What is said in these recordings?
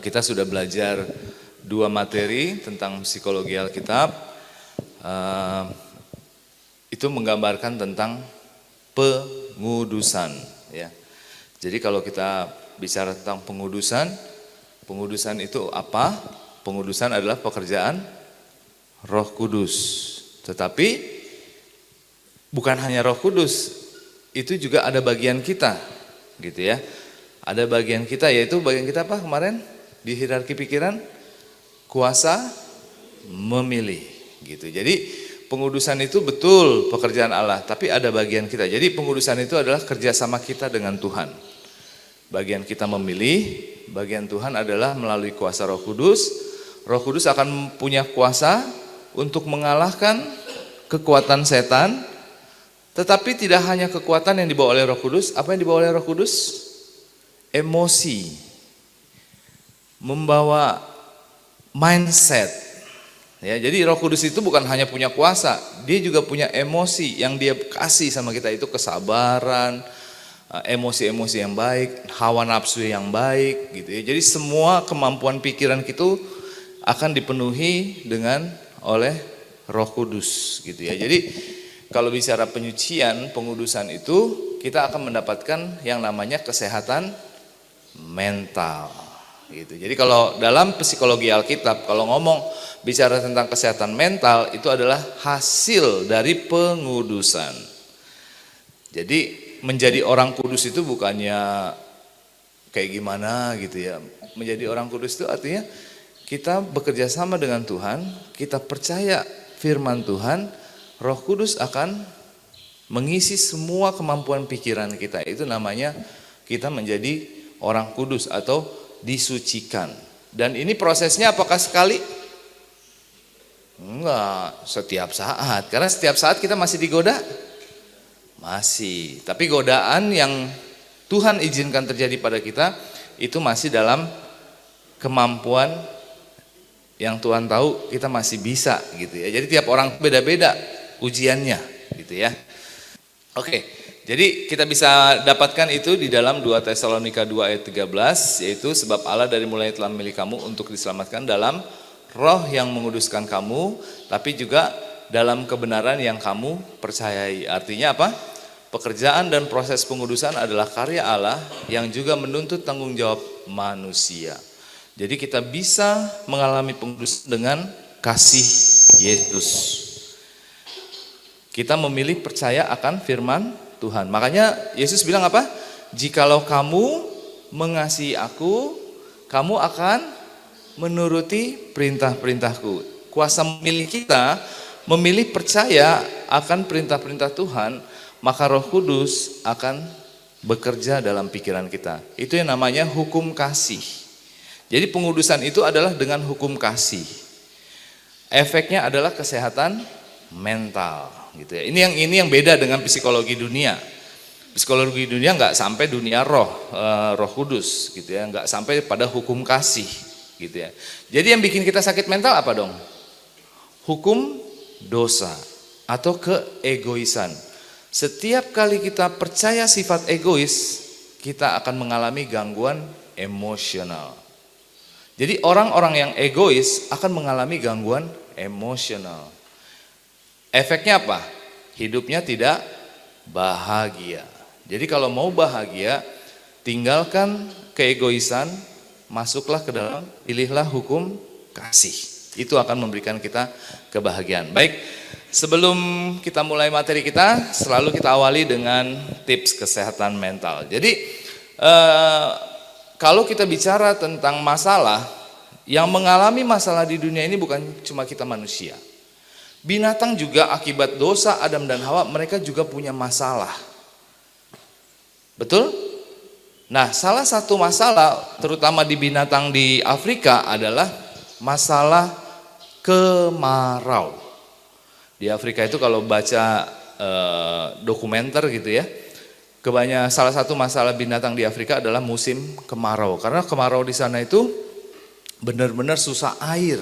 Kita sudah belajar 2 materi tentang psikologi Alkitab. Itu menggambarkan tentang pengudusan, ya. Jadi kalau kita bicara tentang pengudusan itu apa? Pengudusan adalah pekerjaan Roh Kudus. Tetapi bukan hanya Roh Kudus, itu juga ada bagian kita, gitu ya. Ada bagian kita, yaitu bagian kita apa kemarin di hierarki pikiran? Kuasa memilih, gitu. Jadi pengudusan itu betul pekerjaan Allah, tapi ada bagian kita. Jadi pengudusan itu adalah kerjasama kita dengan Tuhan. Bagian kita memilih, bagian Tuhan adalah melalui kuasa Roh Kudus. Roh Kudus akan punya kuasa untuk mengalahkan kekuatan setan. Tetapi tidak hanya kekuatan yang dibawa oleh Roh Kudus. Apa yang dibawa oleh Roh Kudus? Emosi, membawa mindset. Ya, jadi Roh Kudus itu bukan hanya punya kuasa, dia juga punya emosi yang dia kasih sama kita, itu kesabaran, emosi-emosi yang baik, hawa nafsu yang baik, gitu ya. Jadi semua kemampuan pikiran kita akan dipenuhi oleh Roh Kudus, gitu ya. Jadi kalau bicara penyucian, pengudusan itu kita akan mendapatkan yang namanya kesehatan mental, gitu. Jadi kalau dalam psikologi Alkitab, kalau ngomong bicara tentang kesehatan mental, itu adalah hasil dari pengudusan. Jadi menjadi orang kudus itu bukannya kayak gimana gitu ya. Menjadi orang kudus itu artinya kita bekerja sama dengan Tuhan, kita percaya firman Tuhan, Roh Kudus akan mengisi semua kemampuan pikiran kita. Itu namanya kita menjadi orang kudus atau disucikan. Dan ini prosesnya apakah sekali? Enggak, setiap saat. Karena setiap saat kita masih digoda. Masih. Tapi godaan yang Tuhan izinkan terjadi pada kita itu masih dalam kemampuan yang Tuhan tahu kita masih bisa, gitu ya. Jadi tiap orang beda-beda ujiannya, gitu ya. Oke. Jadi kita bisa dapatkan itu di dalam 2 Tesalonika 2 ayat 13, yaitu sebab Allah dari mulai telah memilih kamu untuk diselamatkan dalam roh yang menguduskan kamu, tapi juga dalam kebenaran yang kamu percayai. Artinya apa? Pekerjaan dan proses pengudusan adalah karya Allah yang juga menuntut tanggung jawab manusia. Jadi kita bisa mengalami pengudusan dengan kasih Yesus. Kita memilih percaya akan firman Tuhan. Makanya Yesus bilang apa? Jikalau kamu mengasihi aku, kamu akan menuruti perintah-perintahku. Kuasa memilih kita, memilih percaya akan perintah-perintah Tuhan, maka Roh Kudus akan bekerja dalam pikiran kita. Itu yang namanya hukum kasih. Jadi pengudusan itu adalah dengan hukum kasih. Efeknya adalah kesehatan mental, gitu ya. Ini yang beda dengan psikologi dunia. Psikologi dunia nggak sampai dunia Roh Kudus, gitu ya, nggak sampai pada hukum kasih, gitu ya. Jadi yang bikin kita sakit mental apa dong? Hukum dosa atau keegoisan. Setiap kali kita percaya sifat egois, kita akan mengalami gangguan emosional. Jadi orang-orang yang egois akan mengalami gangguan emosional. Efeknya apa? Hidupnya tidak bahagia. Jadi kalau mau bahagia, tinggalkan keegoisan, masuklah ke dalam, pilihlah hukum kasih. Itu akan memberikan kita kebahagiaan. Baik, sebelum kita mulai materi kita, selalu kita awali dengan tips kesehatan mental. Jadi kalau kita bicara tentang masalah, yang mengalami masalah di dunia ini bukan cuma kita manusia. Binatang juga akibat dosa Adam dan Hawa, mereka juga punya masalah. Betul? Nah, salah satu masalah terutama di binatang di Afrika adalah masalah kemarau. Di Afrika itu kalau baca dokumenter gitu ya, salah satu masalah binatang di Afrika adalah musim kemarau. Karena kemarau di sana itu benar-benar susah air.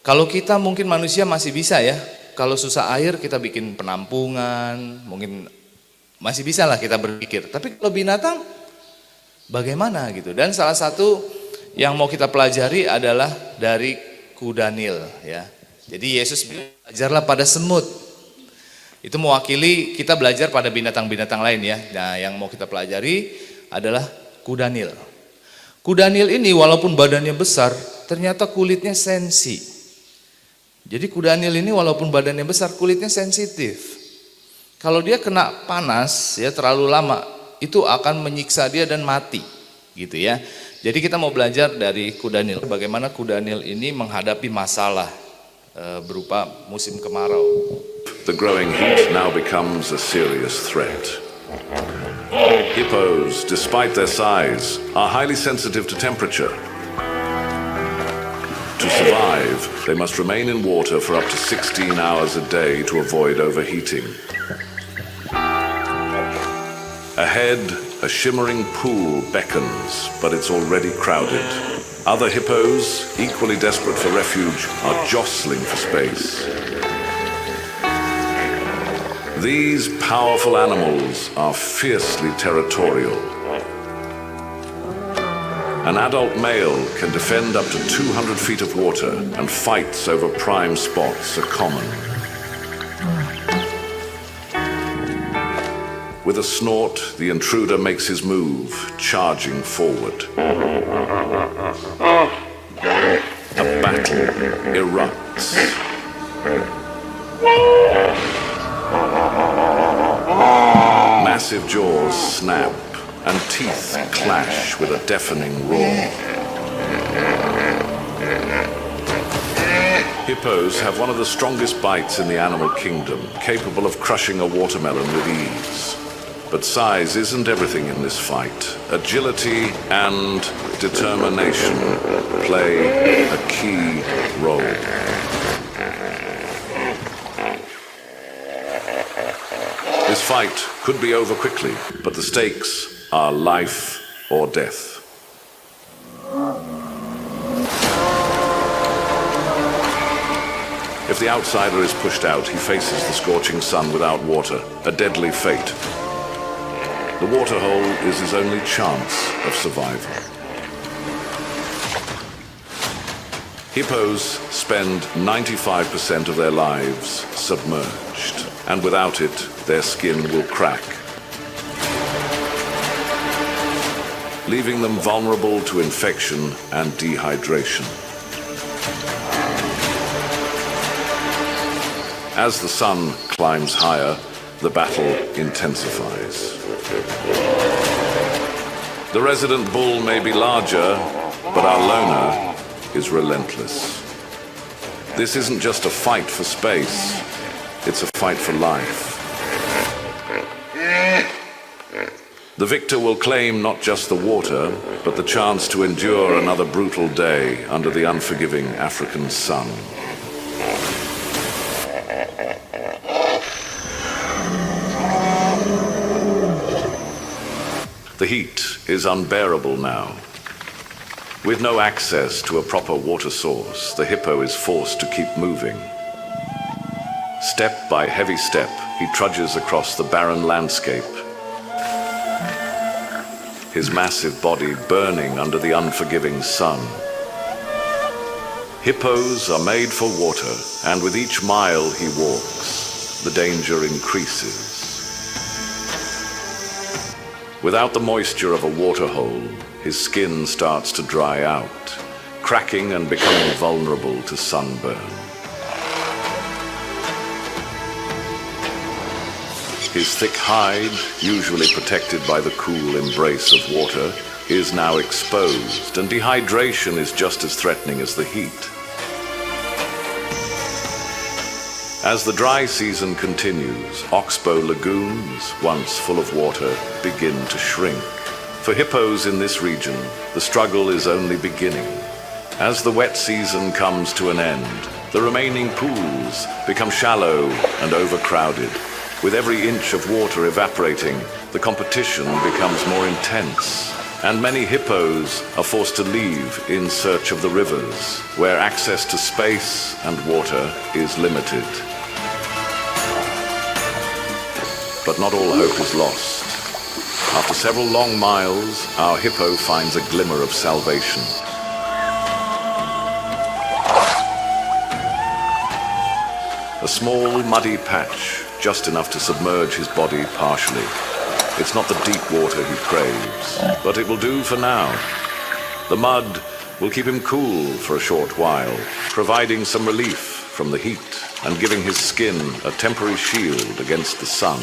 Kalau kita mungkin manusia masih bisa ya, kalau susah air kita bikin penampungan, mungkin masih bisa lah kita berpikir. Tapi kalau binatang bagaimana gitu. Dan salah satu yang mau kita pelajari adalah dari kuda Nil ya. Jadi Yesus bilang, belajarlah pada semut. Itu mewakili kita belajar pada binatang-binatang lain ya. Nah, yang mau kita pelajari adalah kuda Nil. Kuda Nil ini walaupun badannya besar, ternyata kulitnya sensi. Jadi kuda Nil ini walaupun badannya besar, kulitnya sensitif. Kalau dia kena panas ya terlalu lama, itu akan menyiksa dia dan mati, gitu ya. Jadi kita mau belajar dari kuda Nil, bagaimana kuda Nil ini menghadapi masalah berupa musim kemarau. The growing heat now becomes a serious threat. Hippos, despite their size, are highly sensitive to temperature. To survive, they must remain in water for up to 16 hours a day to avoid overheating. Ahead, a shimmering pool beckons, but it's already crowded. Other hippos, equally desperate for refuge, are jostling for space. These powerful animals are fiercely territorial. An adult male can defend up to 200 feet of water, and fights over prime spots are common. With a snort, the intruder makes his move, charging forward. A battle erupts. Massive jaws snap, and teeth clash with a deafening roar. Hippos have one of the strongest bites in the animal kingdom, capable of crushing a watermelon with ease. But size isn't everything in this fight. Agility and determination play a key role. This fight could be over quickly, but the stakes are life or death. If the outsider is pushed out, he faces the scorching sun without water, a deadly fate. The waterhole is his only chance of survival. Hippos spend 95% of their lives submerged, and without it, their skin will crack, leaving them vulnerable to infection and dehydration. As the sun climbs higher, the battle intensifies. The resident bull may be larger, but our loner is relentless. This isn't just a fight for space, it's a fight for life. The victor will claim not just the water, but the chance to endure another brutal day under the unforgiving African sun. The heat is unbearable now. With no access to a proper water source, the hippo is forced to keep moving. Step by heavy step, he trudges across the barren landscape, his massive body burning under the unforgiving sun. Hippos are made for water, and with each mile he walks, the danger increases. Without the moisture of a waterhole, his skin starts to dry out, cracking and becoming vulnerable to sunburn. His thick hide, usually protected by the cool embrace of water, is now exposed, and dehydration is just as threatening as the heat. As the dry season continues, oxbow lagoons, once full of water, begin to shrink. For hippos in this region, the struggle is only beginning. As the wet season comes to an end, the remaining pools become shallow and overcrowded. With every inch of water evaporating, the competition becomes more intense, and many hippos are forced to leave in search of the rivers, where access to space and water is limited. But not all hope is lost. After several long miles, our hippo finds a glimmer of salvation. A small, muddy patch, just enough to submerge his body partially. It's not the deep water he craves, but it will do for now. The mud will keep him cool for a short while, providing some relief from the heat and giving his skin a temporary shield against the sun.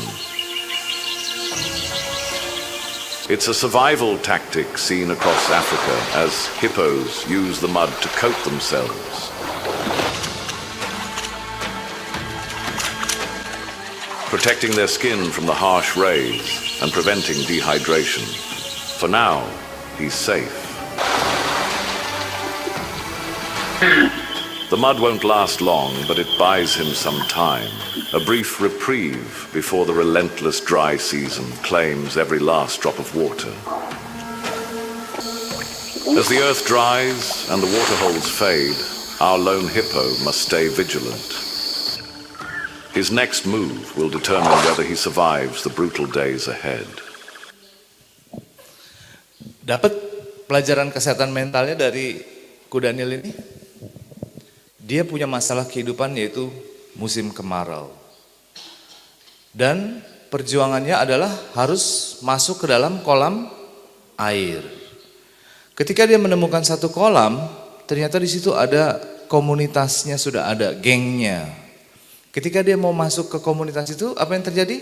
It's a survival tactic seen across Africa as hippos use the mud to coat themselves. Protecting their skin from the harsh rays and preventing dehydration. For now, he's safe. The mud won't last long, but it buys him some time. A brief reprieve before the relentless dry season claims every last drop of water. As the earth dries and the waterholes fade, our lone hippo must stay vigilant. His next move will determine whether he survives the brutal days ahead. Dapat pelajaran kesehatan mentalnya dari Kudanil ini. Dia punya masalah kehidupan yaitu musim kemarau. Dan perjuangannya adalah harus masuk ke dalam kolam air. Ketika dia menemukan satu kolam, ternyata di situ ada komunitasnya, sudah ada gengnya. Ketika dia mau masuk ke komunitas itu, apa yang terjadi?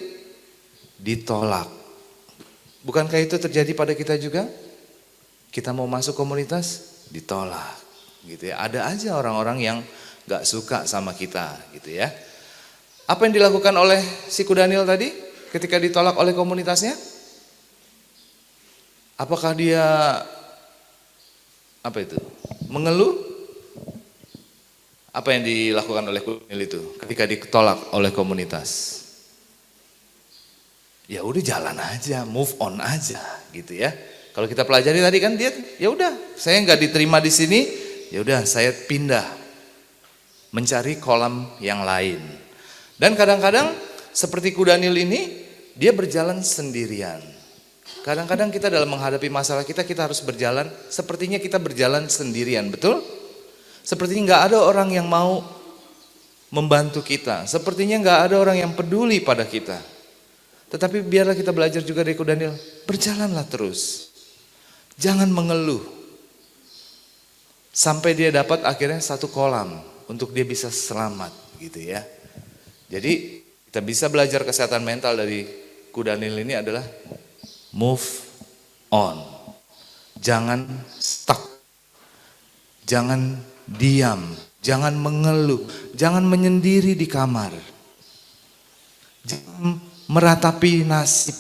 Ditolak. Bukankah itu terjadi pada kita juga? Kita mau masuk komunitas, ditolak. Gitu ya. Ada aja orang-orang yang gak suka sama kita, gitu ya. Apa yang dilakukan oleh si Kudanil tadi ketika ditolak oleh komunitasnya? Apakah dia mengeluh? Apa yang dilakukan oleh Kudanil itu ketika ditolak oleh komunitas? Ya udah jalan aja, move on aja, gitu ya. Kalau kita pelajari tadi kan dia, ya udah, saya nggak diterima di sini, ya udah saya pindah mencari kolam yang lain. Dan kadang-kadang seperti Kudanil ini, dia berjalan sendirian. Kadang-kadang kita dalam menghadapi masalah kita harus berjalan, sepertinya kita berjalan sendirian, betul? Sepertinya nggak ada orang yang mau membantu kita. Sepertinya nggak ada orang yang peduli pada kita. Tetapi biarlah kita belajar juga dari Kudanil. Berjalanlah terus. Jangan mengeluh. Sampai dia dapat akhirnya satu kolam untuk dia bisa selamat, gitu ya. Jadi kita bisa belajar kesehatan mental dari Kudanil ini adalah move on. Jangan stuck. Jangan diam, jangan mengeluh, jangan menyendiri di kamar. Jangan meratapi nasib,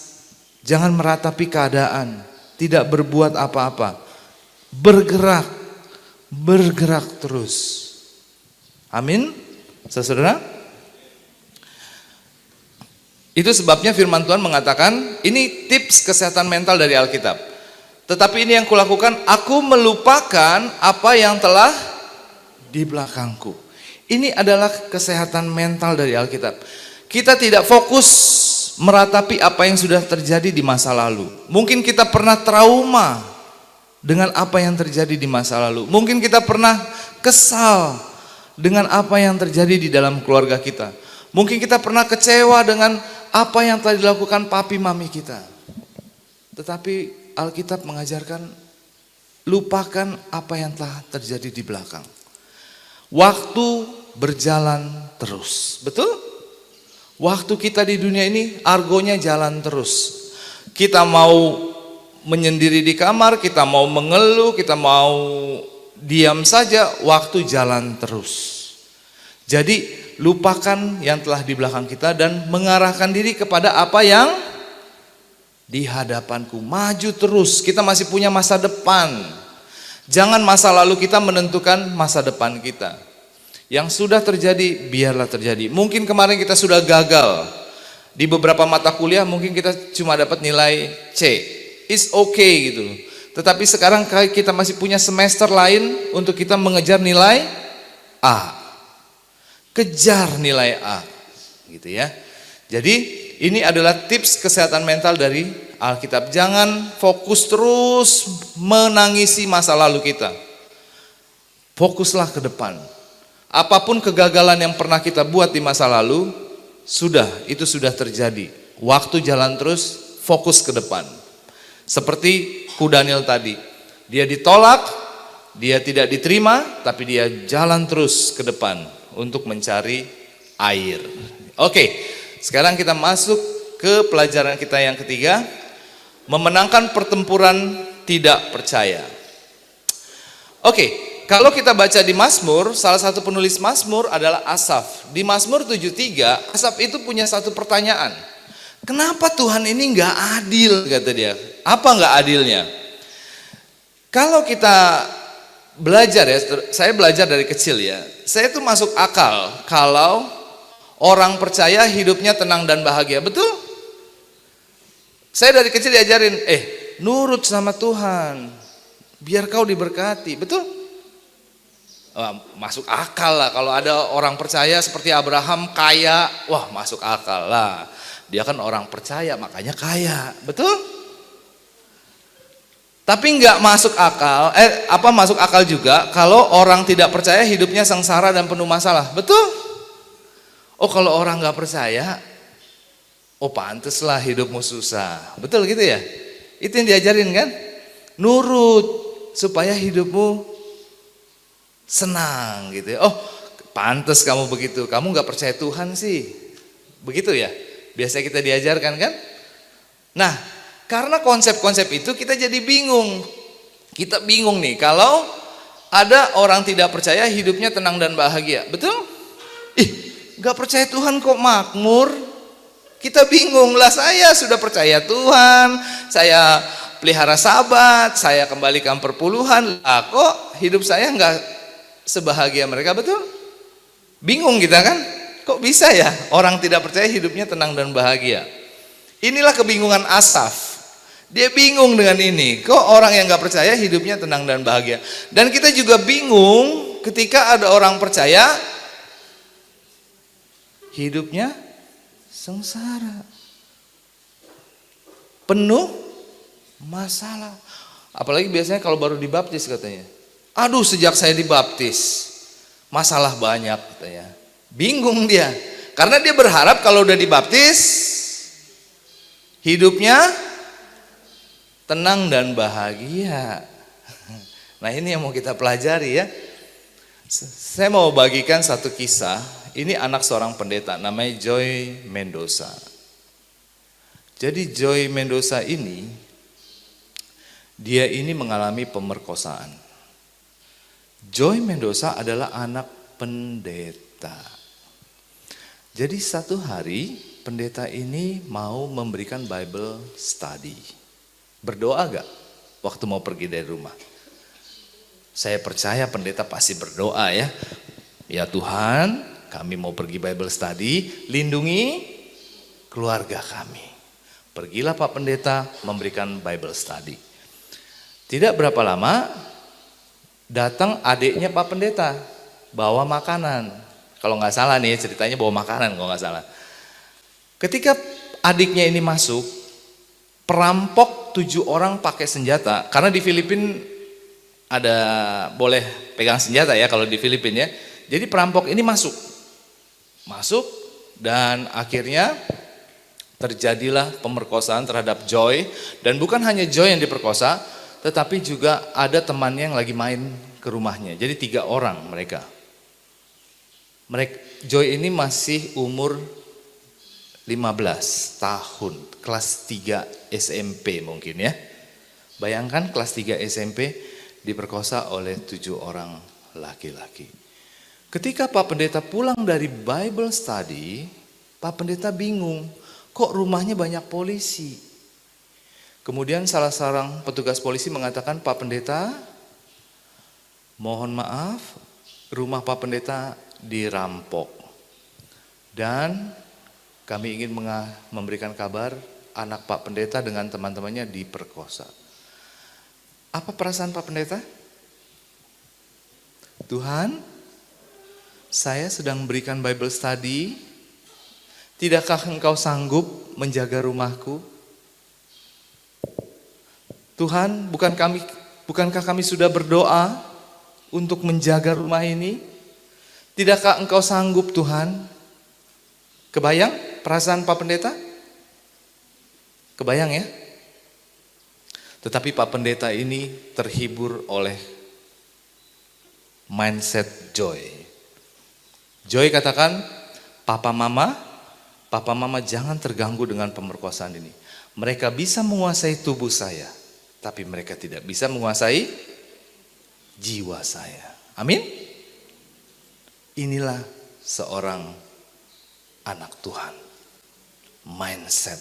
jangan meratapi keadaan, tidak berbuat apa-apa. Bergerak terus. Amin, saudara. Itu sebabnya firman Tuhan mengatakan, ini tips kesehatan mental dari Alkitab. Tetapi ini yang kulakukan, aku melupakan apa yang telah di belakangku. Ini adalah kesehatan mental dari Alkitab. Kita tidak fokus meratapi apa yang sudah terjadi di masa lalu. Mungkin kita pernah trauma dengan apa yang terjadi di masa lalu. Mungkin kita pernah kesal dengan apa yang terjadi di dalam keluarga kita. Mungkin kita pernah kecewa dengan apa yang telah dilakukan papi mami kita. Tetapi Alkitab mengajarkan, lupakan apa yang telah terjadi di belakang. Waktu berjalan terus, betul? Waktu kita di dunia ini argonya jalan terus. Kita mau menyendiri di kamar, kita mau mengeluh, kita mau diam saja, waktu jalan terus. Jadi lupakan yang telah di belakang kita dan mengarahkan diri kepada apa yang di hadapanku. Maju terus, kita masih punya masa depan. Jangan masa lalu kita menentukan masa depan kita. Yang sudah terjadi, biarlah terjadi. Mungkin kemarin kita sudah gagal. Di beberapa mata kuliah mungkin kita cuma dapat nilai C. It's okay gitu. Tetapi sekarang kita masih punya semester lain untuk kita mengejar nilai A. Kejar nilai A. Gitu ya. Jadi ini adalah tips kesehatan mental dari Alkitab. Jangan fokus terus menangisi masa lalu kita. Fokuslah ke depan. Apapun kegagalan yang pernah kita buat di masa lalu, itu sudah terjadi. Waktu jalan terus, fokus ke depan. Seperti Daniel tadi, dia ditolak, dia tidak diterima, tapi dia jalan terus ke depan untuk mencari air. Oke, sekarang kita masuk ke pelajaran kita yang ketiga, memenangkan pertempuran tidak percaya. Oke. Kalau kita baca di Mazmur, salah satu penulis Mazmur adalah Asaf. Di Mazmur 73, Asaf itu punya satu pertanyaan. Kenapa Tuhan ini nggak adil, kata dia. Apa nggak adilnya? Kalau kita belajar ya, saya belajar dari kecil ya. Saya tuh masuk akal kalau orang percaya hidupnya tenang dan bahagia. Betul? Saya dari kecil diajarin, nurut sama Tuhan, biar kau diberkati. Betul? Masuk akal lah kalau ada orang percaya seperti Abraham kaya, wah masuk akal lah. Dia kan orang percaya makanya kaya, betul? Tapi nggak masuk akal, masuk akal juga kalau orang tidak percaya hidupnya sengsara dan penuh masalah, betul? Oh kalau orang nggak percaya, pantes lah hidupmu susah, betul gitu ya? Itu yang diajarin kan? Nurut supaya hidupmu senang gitu ya. Pantes kamu begitu, kamu gak percaya Tuhan sih. Begitu ya, biasa kita diajarkan kan. Nah, karena konsep-konsep itu kita jadi bingung. Kita bingung nih, kalau ada orang tidak percaya hidupnya tenang dan bahagia. Betul? Gak percaya Tuhan kok makmur. Kita bingung lah, saya sudah percaya Tuhan, saya pelihara sabat, saya kembalikan perpuluhan. Kok hidup saya gak sebahagia mereka, betul? Bingung kita kan? Kok bisa ya orang tidak percaya hidupnya tenang dan bahagia? Inilah kebingungan Asaf. Dia bingung dengan ini. Kok orang yang gak percaya hidupnya tenang dan bahagia? Dan kita juga bingung ketika ada orang percaya hidupnya sengsara, penuh masalah. Apalagi biasanya kalau baru dibaptis katanya, aduh sejak saya dibaptis masalah banyak katanya. Bingung dia, karena dia berharap kalau udah dibaptis hidupnya tenang dan bahagia. Nah ini yang mau kita pelajari ya. Saya mau bagikan satu kisah. Ini anak seorang pendeta namanya Joy Mendoza. Jadi Joy Mendoza ini, dia ini mengalami pemerkosaan. Joy Mendoza adalah anak pendeta. Jadi satu hari pendeta ini mau memberikan Bible study. Berdoa gak waktu mau pergi dari rumah? Saya percaya pendeta pasti berdoa ya. Ya Tuhan, kami mau pergi Bible study, lindungi keluarga kami. Pergilah Pak Pendeta memberikan Bible study. Tidak berapa lama datang adiknya Pak Pendeta, bawa makanan. Kalau nggak salah nih ceritanya bawa makanan kalau nggak salah. Ketika adiknya ini masuk, perampok 7 orang pakai senjata. Karena di Filipina ada boleh pegang senjata ya kalau di Filipina ya. Jadi perampok ini masuk dan akhirnya terjadilah pemerkosaan terhadap Joy. Dan bukan hanya Joy yang diperkosa, tetapi juga ada temannya yang lagi main ke rumahnya. Jadi 3 orang mereka. Joy ini masih umur 15 tahun, kelas 3 SMP mungkin ya. Bayangkan kelas 3 SMP diperkosa oleh 7 orang laki-laki. Ketika Pak Pendeta pulang dari Bible study, Pak Pendeta bingung, kok rumahnya banyak polisi. Kemudian salah seorang petugas polisi mengatakan, Pak Pendeta, mohon maaf, rumah Pak Pendeta dirampok. Dan kami ingin memberikan kabar, anak Pak Pendeta dengan teman-temannya diperkosa. Apa perasaan Pak Pendeta? Tuhan, saya sedang memberikan Bible study. Tidakkah Engkau sanggup menjaga rumahku? Tuhan, bukankah kami sudah berdoa untuk menjaga rumah ini? Tidakkah engkau sanggup Tuhan? Kebayang perasaan Pak Pendeta? Kebayang ya? Tetapi Pak Pendeta ini terhibur oleh mindset Joy. Joy katakan, Papa Mama jangan terganggu dengan pemerkosaan ini. Mereka bisa menguasai tubuh saya, tapi mereka tidak bisa menguasai jiwa saya. Amin. Inilah seorang anak Tuhan. Mindset.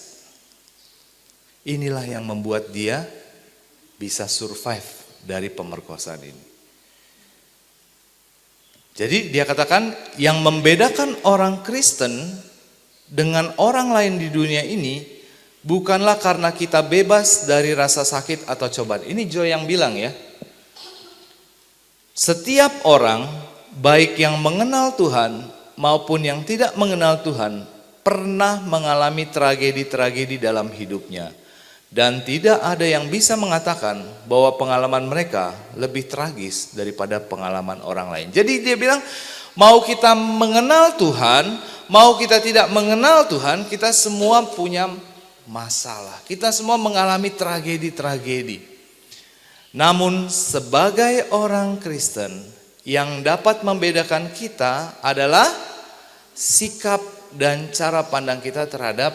Inilah yang membuat dia bisa survive dari pemerkosaan ini. Jadi dia katakan yang membedakan orang Kristen dengan orang lain di dunia ini bukanlah karena kita bebas dari rasa sakit atau cobaan. Ini Joy yang bilang ya. Setiap orang baik yang mengenal Tuhan maupun yang tidak mengenal Tuhan pernah mengalami tragedi-tragedi dalam hidupnya. Dan tidak ada yang bisa mengatakan bahwa pengalaman mereka lebih tragis daripada pengalaman orang lain. Jadi dia bilang, mau kita mengenal Tuhan, mau kita tidak mengenal Tuhan, kita semua punya masalah. Kita semua mengalami tragedi-tragedi. Namun sebagai orang Kristen, yang dapat membedakan kita adalah sikap dan cara pandang kita terhadap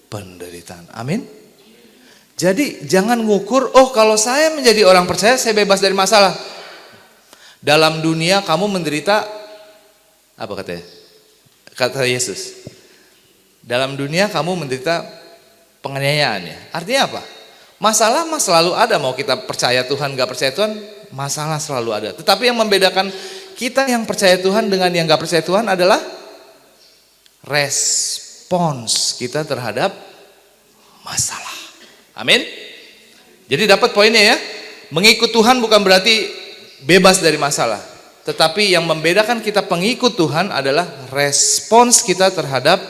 penderitaan. Amin. Jadi jangan ngukur, oh kalau saya menjadi orang percaya saya bebas dari masalah. Dalam dunia kamu menderita, apa katanya? Kata Yesus. Dalam dunia kamu menderita penganiayaan ya. Artinya apa? Masalah mah selalu ada, mau kita percaya Tuhan gak percaya Tuhan, masalah selalu ada. Tetapi yang membedakan kita yang percaya Tuhan dengan yang gak percaya Tuhan adalah respons kita terhadap masalah. Amin. Jadi dapat poinnya ya. Mengikut Tuhan bukan berarti bebas dari masalah. Tetapi yang membedakan kita pengikut Tuhan adalah respons kita terhadap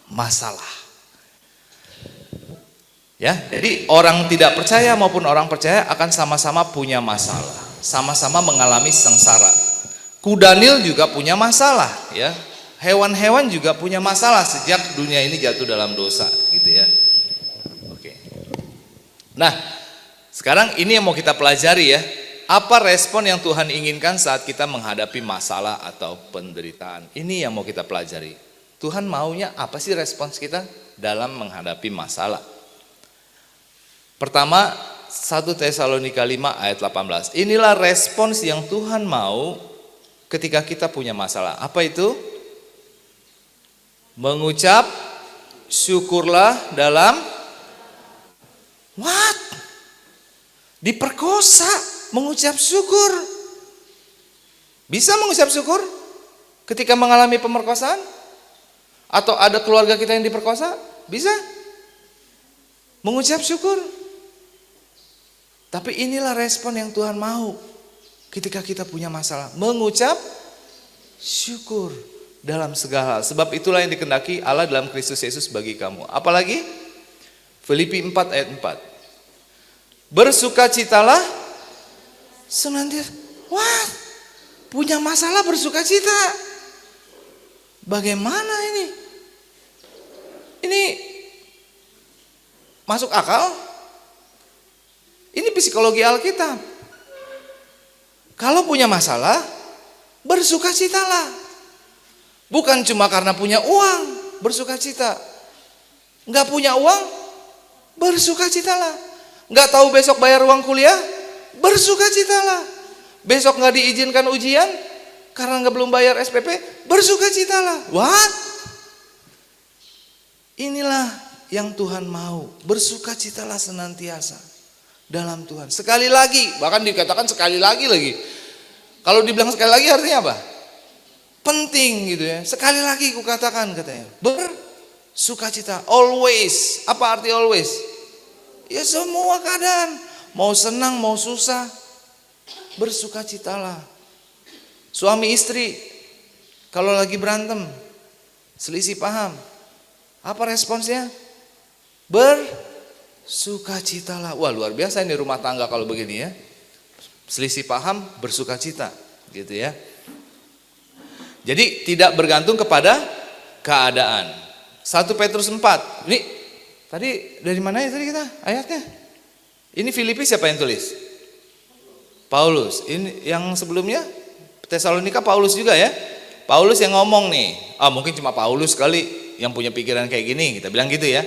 masalah. Ya, jadi orang tidak percaya maupun orang percaya akan sama-sama punya masalah. Sama-sama mengalami sengsara. Kuda Nil juga punya masalah ya. Hewan-hewan juga punya masalah sejak dunia ini jatuh dalam dosa gitu ya. Nah, sekarang ini yang mau kita pelajari ya. Apa respon yang Tuhan inginkan saat kita menghadapi masalah atau penderitaan? Ini yang mau kita pelajari. Tuhan maunya apa sih respons kita dalam menghadapi masalah? Pertama, 1 Tesalonika 5 ayat 18. Inilah respons yang Tuhan mau ketika kita punya masalah. Apa itu? Mengucap syukurlah dalam what? Diperkosa, mengucap syukur. Bisa mengucap syukur ketika mengalami pemerkosaan? Atau ada keluarga kita yang diperkosa? Bisa mengucap syukur. Tapi inilah respon yang Tuhan mau ketika kita punya masalah. Mengucap syukur dalam segala hal. Sebab itulah yang dikehendaki Allah dalam Kristus Yesus bagi kamu. Apalagi? Filipi 4 ayat 4. Bersukacitalah senantiasa. Wah, punya masalah bersukacita. Bagaimana ini? Ini masuk akal? Ini psikologi Alkitab. Kalau punya masalah, bersukacitalah. Bukan cuma karena punya uang, bersukacita. Enggak punya uang, bersukacitalah. Enggak tahu besok bayar uang kuliah, bersukacitalah. Besok enggak diizinkan ujian karena enggak belum bayar SPP, bersukacitalah. What? Inilah yang Tuhan mau, bersukacitalah senantiasa dalam Tuhan. Sekali lagi, bahkan dikatakan sekali lagi. Kalau dibilang sekali lagi artinya apa? Penting gitu ya. Sekali lagi kukatakan katanya, bersukacita, always. Apa arti always? Ya semua keadaan, mau senang mau susah, bersukacitalah. Suami istri kalau lagi berantem, selisih paham, apa responsnya? Bersukacitalah. Wah, luar biasa ini rumah tangga kalau begini ya. Selisih paham, bersukacita gitu ya. Jadi tidak bergantung kepada keadaan. 1 Petrus 4. Ini tadi dari mana ya tadi kita ayatnya? Ini Filipi siapa yang tulis? Paulus. Ini yang sebelumnya Tesalonika Paulus juga ya. Paulus yang ngomong nih. Mungkin cuma Paulus kali yang punya pikiran kayak gini, kita bilang gitu ya.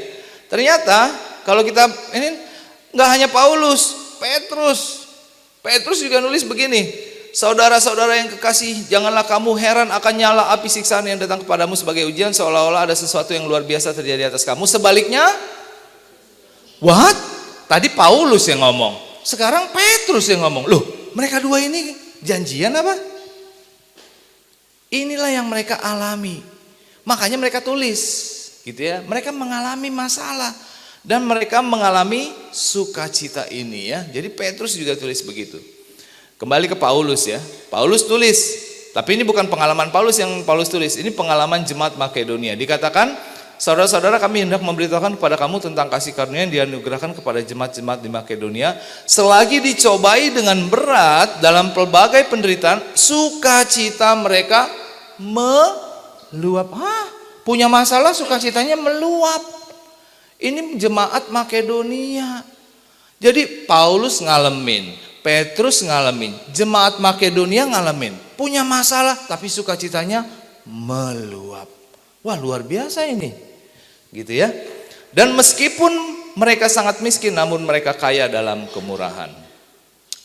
Ternyata kalau kita ini nggak hanya Paulus, Petrus juga nulis begini. Saudara-saudara yang kekasih, janganlah kamu heran akan nyala api siksaan yang datang kepadamu sebagai ujian seolah-olah ada sesuatu yang luar biasa terjadi atas kamu. Sebaliknya, what? Tadi Paulus yang ngomong, sekarang Petrus yang ngomong. Loh, mereka dua ini janjian apa? Inilah yang mereka alami. Makanya mereka tulis, gitu ya. Mereka mengalami masalah dan mereka mengalami sukacita ini ya. Jadi Petrus juga tulis begitu. Kembali ke Paulus ya. Paulus tulis, tapi ini bukan pengalaman Paulus yang Paulus tulis, ini pengalaman jemaat Makedonia. Dikatakan, saudara-saudara kami hendak memberitahukan kepada kamu tentang kasih karunia yang dianugerahkan kepada jemaat-jemaat di Makedonia. Selagi dicobai dengan berat dalam pelbagai penderitaan, sukacita mereka meluap. Punya masalah sukacitanya meluap. Ini jemaat Makedonia. Jadi Paulus ngalamin, Petrus ngalamin, jemaat Makedonia ngalamin, punya masalah tapi sukacitanya meluap. Wah, luar biasa ini. Gitu ya. Dan meskipun mereka sangat miskin namun mereka kaya dalam kemurahan.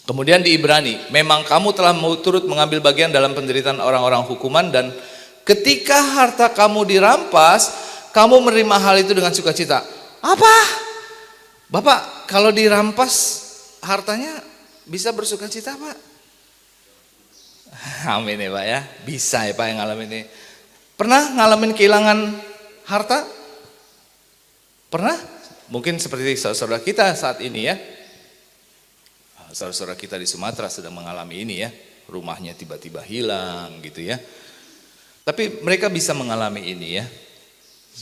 Kemudian di Ibrani, memang kamu telah turut mengambil bagian dalam penderitaan orang-orang hukuman dan ketika harta kamu dirampas, kamu menerima hal itu dengan sukacita. Apa? Bapak, kalau dirampas hartanya bisa bersukacita Pak? Amin ya Pak ya. Bisa ya Pak yang ngalamin ini. Pernah ngalamin kehilangan harta? Pernah? Mungkin seperti saudara-saudara kita saat ini ya. Saudara-saudara kita di Sumatera sedang mengalami ini ya. Rumahnya tiba-tiba hilang gitu ya. Tapi mereka bisa mengalami ini ya.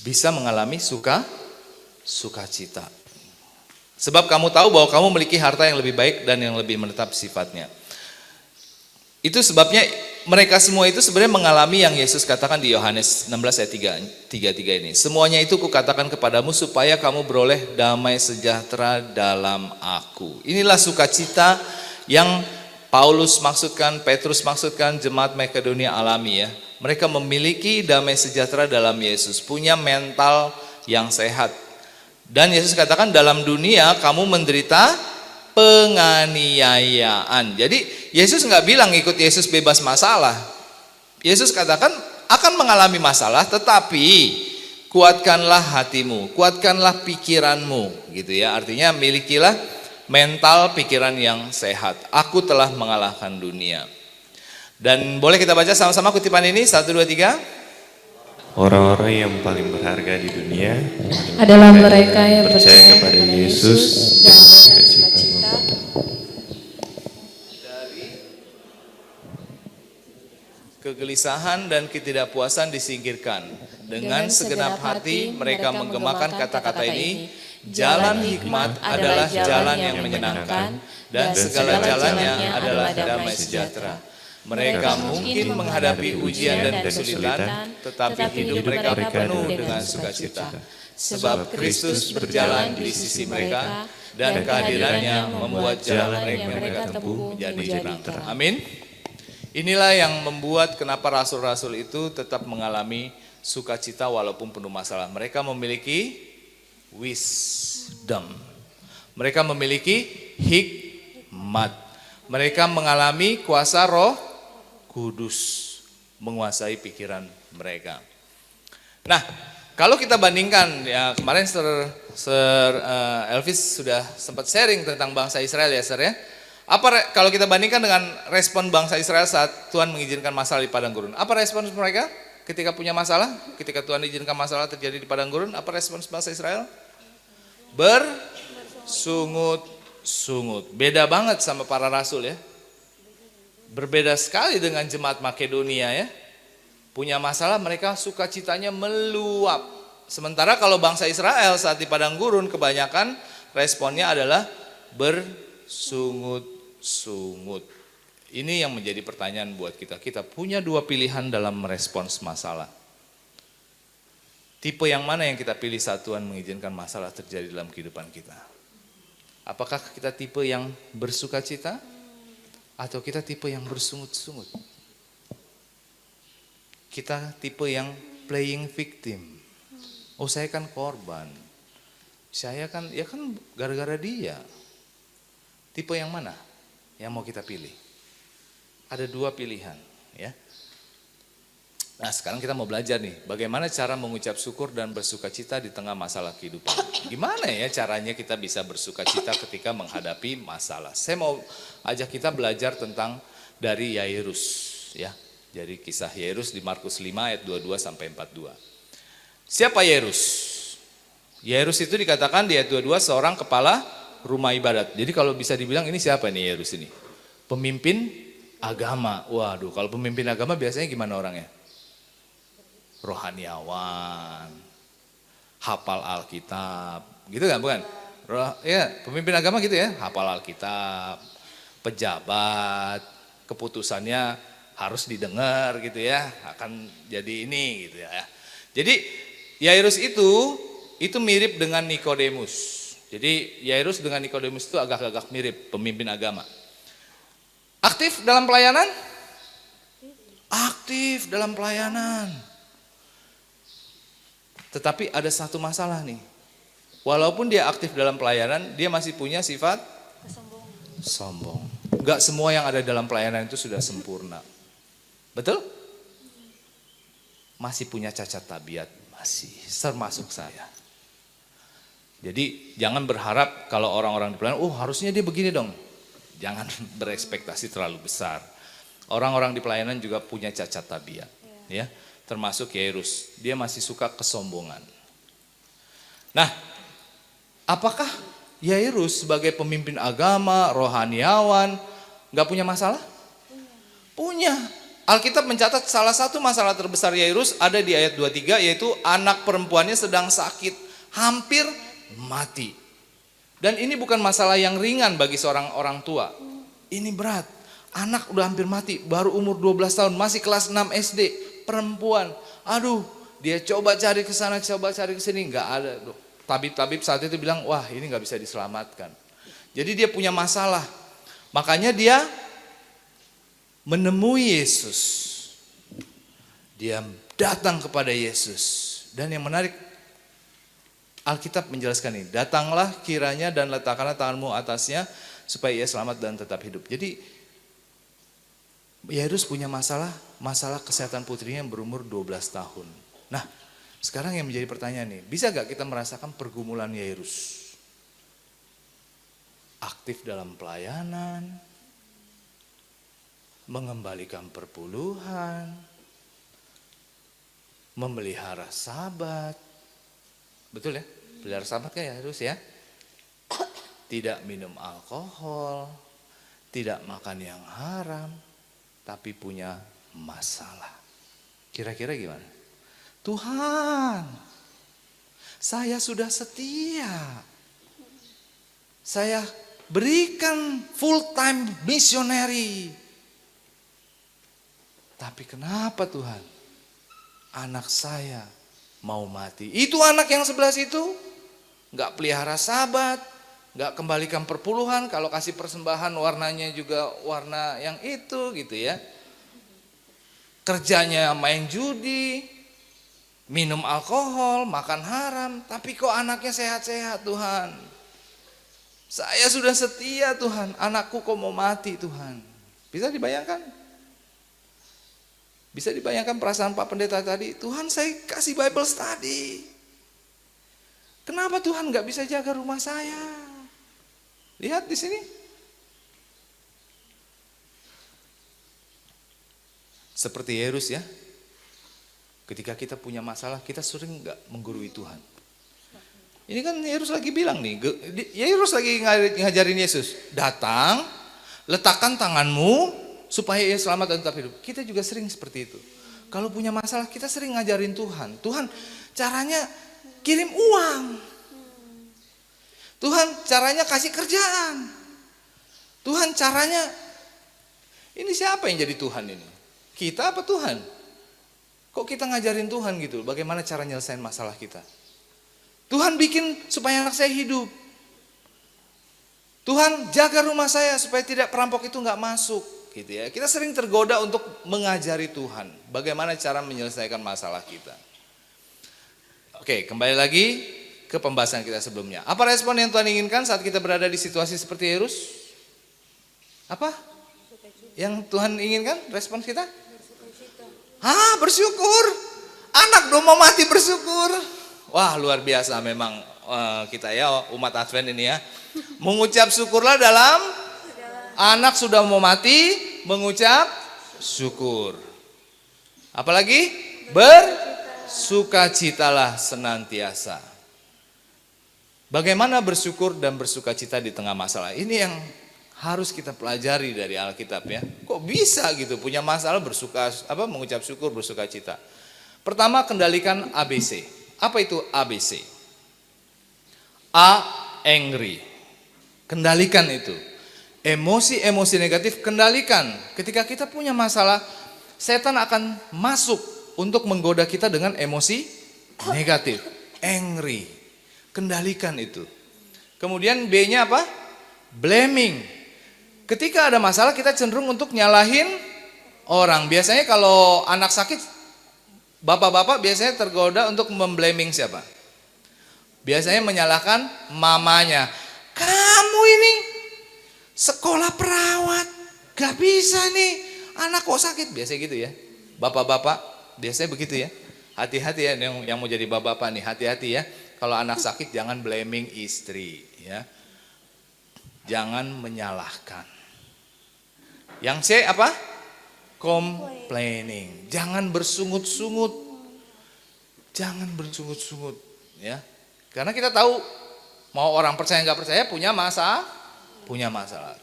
Bisa mengalami sukacita. Sebab kamu tahu bahwa kamu memiliki harta yang lebih baik dan yang lebih menetap sifatnya. Itu sebabnya mereka semua itu sebenarnya mengalami yang Yesus katakan di Yohanes 16 ayat 33 ini. Semuanya itu kukatakan kepadamu supaya kamu beroleh damai sejahtera dalam aku. Inilah sukacita yang Paulus maksudkan, Petrus maksudkan, jemaat Makedonia alami ya. Mereka memiliki damai sejahtera dalam Yesus, punya mental yang sehat. Dan Yesus katakan dalam dunia kamu menderita penganiayaan. Jadi Yesus nggak bilang ikut Yesus bebas masalah. Yesus katakan akan mengalami masalah, tetapi kuatkanlah hatimu, kuatkanlah pikiranmu, gitu ya. Artinya milikilah mental pikiran yang sehat. Aku telah mengalahkan dunia. Dan boleh kita baca sama-sama kutipan ini 1, 2, 3. Orang-orang yang paling berharga di dunia adalah mereka yang percaya kepada Yesus dan sukacita. Kegelisahan dan ketidakpuasan disingkirkan. Dengan segenap hati mereka menggemakan kata-kata ini. Jalan hikmat adalah jalan yang menyenangkan dan segala jalannya adalah damai sejahtera. Mereka mungkin menghadapi ujian dan kesulitan, tetapi hidup mereka penuh dengan sukacita. Sebab Kristus berjalan di sisi mereka dan kehadirannya membuat jalan yang mereka tempuh menjadi terang. Amin. Inilah yang membuat kenapa rasul-rasul itu tetap mengalami sukacita walaupun penuh masalah. Mereka memiliki wisdom. Mereka memiliki hikmat. Mereka mengalami kuasa Roh Kudus menguasai pikiran mereka. Nah, kalau kita bandingkan ya kemarin Sir Elvis sudah sempat sharing tentang bangsa Israel ya Sir ya. Kalau kita bandingkan dengan respon bangsa Israel saat Tuhan mengizinkan masalah di padang gurun? Apa respon mereka ketika punya masalah? Ketika Tuhan izinkan masalah terjadi di padang gurun, apa respon bangsa Israel? Bersungut-sungut. Beda banget sama para rasul ya. Berbeda sekali dengan jemaat Makedonia ya. Punya masalah mereka sukacitanya meluap. Sementara kalau bangsa Israel saat di padang gurun kebanyakan responnya adalah bersungut-sungut. Ini yang menjadi pertanyaan buat kita. Kita punya dua pilihan dalam merespons masalah. Tipe yang mana yang kita pilih saat Tuhan mengizinkan masalah terjadi dalam kehidupan kita? Apakah kita tipe yang bersuka cita? Atau kita tipe yang bersungut-sungut? Kita tipe yang playing victim. Oh, saya kan korban. Saya kan, ya kan gara-gara dia. Tipe yang mana yang mau kita pilih? Ada dua pilihan, ya. Nah, sekarang kita mau belajar nih, bagaimana cara mengucap syukur dan bersuka cita di tengah masalah kehidupan. Gimana ya caranya kita bisa bersuka cita ketika menghadapi masalah? Saya mau ajak kita belajar tentang dari Yairus, ya. Dari kisah Yairus di Markus 5 ayat 22 sampai 42. Siapa Yairus? Yairus itu dikatakan di ayat 22 seorang kepala rumah ibadat. Jadi kalau bisa dibilang ini siapa nih Yairus ini? Pemimpin agama. Waduh, kalau pemimpin agama biasanya gimana orangnya? Rohaniawan, hafal Alkitab, gitu kan bukan? Ya, pemimpin agama gitu ya, hafal Alkitab, pejabat, keputusannya harus didengar gitu ya, akan jadi ini gitu ya. Jadi Yairus itu mirip dengan Nikodemus. Jadi Yairus dengan Nikodemus itu agak-agak mirip, pemimpin agama. Aktif dalam pelayanan? Aktif dalam pelayanan. Tetapi ada satu masalah nih. Walaupun dia aktif dalam pelayanan, dia masih punya sifat sombong. Enggak semua yang ada dalam pelayanan itu sudah sempurna. Betul? Masih punya cacat tabiat, masih, termasuk saya. Jadi jangan berharap kalau orang-orang di pelayanan, oh harusnya dia begini dong. Jangan berekspektasi terlalu besar. Orang-orang di pelayanan juga punya cacat tabiat, ya. Termasuk Yairus, dia masih suka kesombongan. Nah, apakah Yairus sebagai pemimpin agama, rohaniawan, gak punya masalah? Punya. Alkitab mencatat salah satu masalah terbesar Yairus ada di ayat 23, yaitu anak perempuannya sedang sakit, hampir mati. Dan ini bukan masalah yang ringan bagi seorang orang tua. Ini berat. Anak udah hampir mati, baru umur 12 tahun, masih kelas 6 SD, perempuan. Aduh, dia coba cari ke sana, coba cari ke sini, nggak ada. Tabib-tabib saat itu bilang, wah ini nggak bisa diselamatkan. Jadi dia punya masalah. Makanya dia menemui Yesus. Dia datang kepada Yesus. Dan yang menarik, Alkitab menjelaskan ini, datanglah kiranya dan letakkanlah tanganmu atasnya supaya ia selamat dan tetap hidup. Jadi Yairus punya masalah kesehatan putrinya yang berumur 12 tahun. Nah, sekarang yang menjadi pertanyaan nih, bisa gak kita merasakan pergumulan Yairus? Aktif dalam pelayanan, mengembalikan perpuluhan, memelihara sahabat. Betul ya? Pelihara sahabat kan Yairus ya? Tidak minum alkohol, tidak makan yang haram, tapi punya masalah. Kira-kira gimana? Tuhan, saya sudah setia. Saya berikan full time missionary. Tapi kenapa Tuhan? Anak saya mau mati. Itu anak yang sebelah situ gak pelihara sahabat, gak kembalikan perpuluhan. Kalau kasih persembahan warnanya juga warna yang itu gitu ya. Kerjanya main judi, minum alkohol, makan haram. Tapi kok anaknya sehat-sehat Tuhan. Saya sudah setia Tuhan, anakku kok mau mati Tuhan. Bisa dibayangkan? Bisa dibayangkan perasaan Pak Pendeta tadi, Tuhan saya kasih Bible study. Kenapa Tuhan gak bisa jaga rumah saya? Lihat di sini. Seperti Yairus ya. Ketika kita punya masalah, kita sering gak menggurui Tuhan. Ini kan Yairus lagi bilang nih, Yairus lagi ngajarin Yesus, datang, letakkan tanganmu supaya ia selamat dan tetap hidup. Kita juga sering seperti itu. Kalau punya masalah, kita sering ngajarin Tuhan. Tuhan, caranya kirim uang. Tuhan, caranya kasih kerjaan. Tuhan, caranya Ini siapa yang jadi Tuhan ini? Kita apa Tuhan? Kok kita ngajarin Tuhan gitu? Bagaimana cara nyelesain masalah kita? Tuhan bikin supaya anak saya hidup. Tuhan jaga rumah saya supaya tidak perampok itu nggak masuk, gitu ya. Kita sering tergoda untuk mengajari Tuhan bagaimana cara menyelesaikan masalah kita. Oke, kembali lagi ke pembahasan kita sebelumnya. Apa respon yang Tuhan inginkan saat kita berada di situasi seperti Yairus? Apa? Yang Tuhan inginkan respon kita? Bersyukur. Anak belum mau mati bersyukur. Wah, luar biasa memang kita ya, umat Advent ini ya. Mengucap syukurlah dalam anak sudah mau mati, mengucap syukur. Apalagi? Bersukacitalah senantiasa. Bagaimana bersyukur dan bersukacita di tengah masalah? Ini yang harus kita pelajari dari Alkitab ya. Kok bisa gitu punya masalah mengucap syukur, bersukacita. Pertama, kendalikan ABC. Apa itu ABC? A, angry. Kendalikan itu. Emosi-emosi negatif kendalikan. Ketika kita punya masalah, setan akan masuk untuk menggoda kita dengan emosi negatif. Angry. Kendalikan itu. Kemudian B-nya apa? Blaming. Ketika ada masalah kita cenderung untuk nyalahin orang. Biasanya kalau anak sakit, bapak-bapak biasanya tergoda untuk memblaming siapa? Biasanya menyalahkan mamanya. Kamu ini sekolah perawat, gak bisa nih, anak kok sakit. Biasanya gitu ya. Bapak-bapak biasanya begitu ya. Hati-hati ya yang mau jadi bapak-bapak nih, hati-hati ya. Kalau anak sakit jangan blaming istri ya. Jangan menyalahkan. Yang C apa? Complaining. Jangan bersungut-sungut. Jangan bersungut-sungut ya. Karena kita tahu mau orang percaya nggak percaya punya masalah.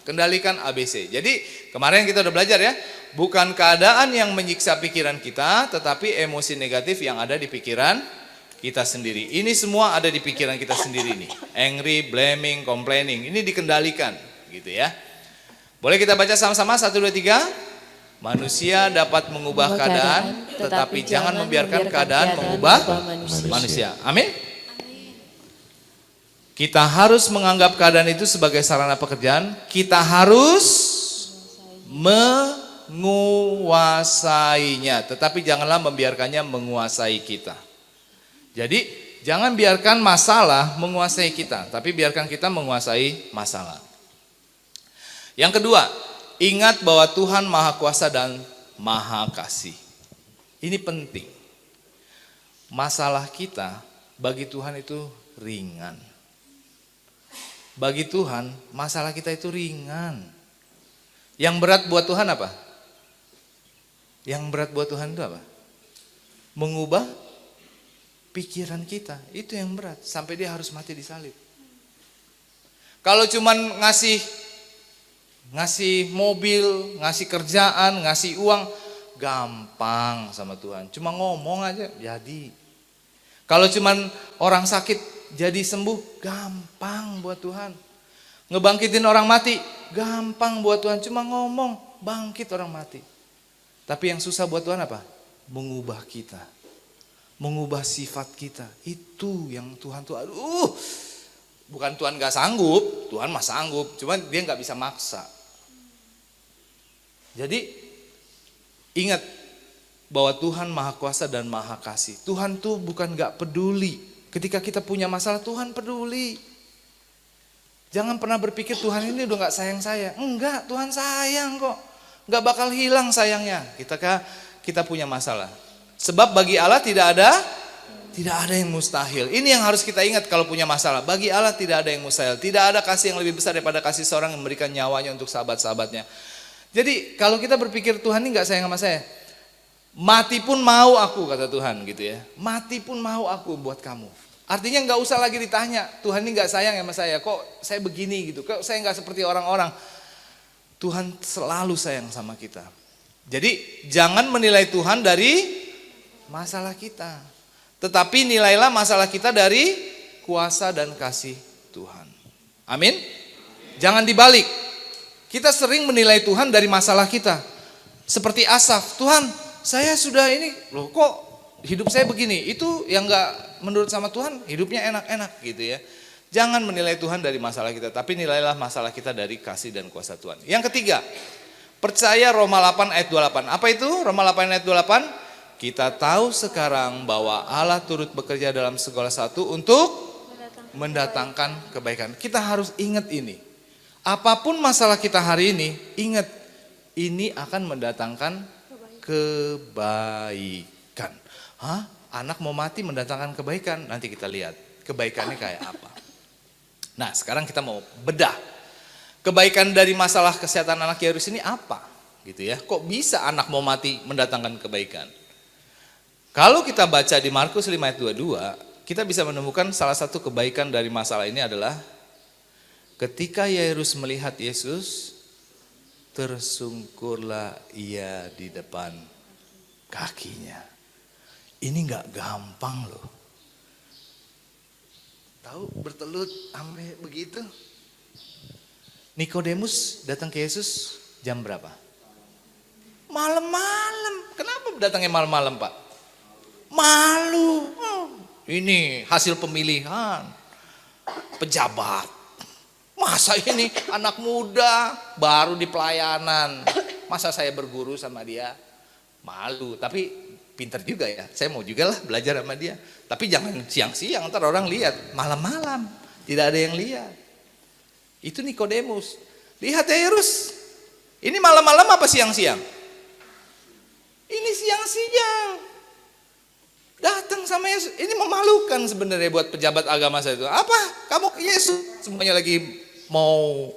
Kendalikan ABC. Jadi kemarin kita udah belajar ya, bukan keadaan yang menyiksa pikiran kita, tetapi emosi negatif yang ada di pikiran kita sendiri. Ini semua ada di pikiran kita sendiri nih. Angry, blaming, complaining. Ini dikendalikan gitu ya. Boleh kita baca sama-sama 1, 2, 3. Manusia dapat mengubah keadaan, tetapi jangan membiarkan keadaan mengubah manusia. Amin. Kita harus menganggap keadaan itu sebagai sarana pekerjaan. Kita harus menguasainya, tetapi janganlah membiarkannya menguasai kita. Jadi jangan biarkan masalah menguasai kita, tapi biarkan kita menguasai masalah. Yang kedua, ingat bahwa Tuhan Maha Kuasa dan Maha Kasih. Ini penting. Masalah kita bagi Tuhan itu ringan. Bagi Tuhan, masalah kita itu ringan. Yang berat buat Tuhan apa? Yang berat buat Tuhan itu apa? Mengubah pikiran kita, itu yang berat. Sampai dia harus mati disalib. Kalau cuman ngasih mobil, ngasih kerjaan, ngasih uang, gampang sama Tuhan. Cuma ngomong aja jadi. Kalau cuman orang sakit jadi sembuh, gampang buat Tuhan. Ngebangkitin orang mati, gampang buat Tuhan. Cuma ngomong, bangkit orang mati. Tapi yang susah buat Tuhan apa? Mengubah kita. Mengubah sifat kita. Itu yang Tuhan tuh, bukan Tuhan gak sanggup, Tuhan mah sanggup. Cuma dia gak bisa maksa. Jadi ingat bahwa Tuhan Maha Kuasa dan Maha Kasih. Tuhan tuh bukan gak peduli. Ketika kita punya masalah, Tuhan peduli. Jangan pernah berpikir Tuhan ini udah gak sayang saya. Enggak, Tuhan sayang kok. Gak bakal hilang sayangnya kita punya masalah. Sebab bagi Allah tidak ada yang mustahil. Ini yang harus kita ingat kalau punya masalah. Bagi Allah tidak ada yang mustahil. Tidak ada kasih yang lebih besar daripada kasih seorang yang memberikan nyawanya untuk sahabat-sahabatnya. Jadi kalau kita berpikir Tuhan ini gak sayang sama saya, mati pun mau aku, kata Tuhan gitu ya. Mati pun mau aku buat kamu. Artinya gak usah lagi ditanya, Tuhan ini gak sayang sama saya, kok saya begini gitu, kok saya gak seperti orang-orang. Tuhan selalu sayang sama kita. Jadi jangan menilai Tuhan dari masalah kita, tetapi nilailah masalah kita dari kuasa dan kasih Tuhan. Amin. Jangan dibalik. Kita sering menilai Tuhan dari masalah kita. Seperti Asaf, Tuhan saya sudah ini, loh kok hidup saya begini. Itu yang gak menurut sama Tuhan, hidupnya enak-enak gitu ya. Jangan menilai Tuhan dari masalah kita, tapi nilailah masalah kita dari kasih dan kuasa Tuhan. Yang ketiga, percaya Roma 8 ayat 28. Apa itu Roma 8 ayat 28? Kita tahu sekarang bahwa Allah turut bekerja dalam segala sesuatu untuk mendatangkan kebaikan. Kita harus ingat ini. Apapun masalah kita hari ini, ingat ini akan mendatangkan kebaikan. Hah? Anak mau mati mendatangkan kebaikan? Nanti kita lihat kebaikannya kayak apa. Nah, sekarang kita mau bedah. Kebaikan dari masalah kesehatan anak Yairus ini apa? Gitu ya. Kok bisa anak mau mati mendatangkan kebaikan? Kalau kita baca di Markus 5 ayat 22, kita bisa menemukan salah satu kebaikan dari masalah ini adalah ketika Yairus melihat Yesus, tersungkurlah ia di depan kakinya. Ini gak gampang loh. Tahu bertelut sampai begitu. Nikodemus datang ke Yesus jam berapa? Malam-malam. Kenapa datangnya malam-malam, Pak? Malu. Ini hasil pemilihan pejabat. Masa ini anak muda baru di pelayanan, masa saya berguru sama dia? Malu, tapi pinter juga ya. Saya mau juga lah belajar sama dia. Tapi jangan siang-siang, ntar orang lihat. Malam-malam, tidak ada yang lihat. Itu Nikodemus. Lihat Yairus. Ini malam-malam apa siang-siang? Ini siang-siang. Datang sama Yesus. Ini memalukan sebenarnya buat pejabat agama saya itu. Apa? Kamu ke Yesus. Semuanya lagi mau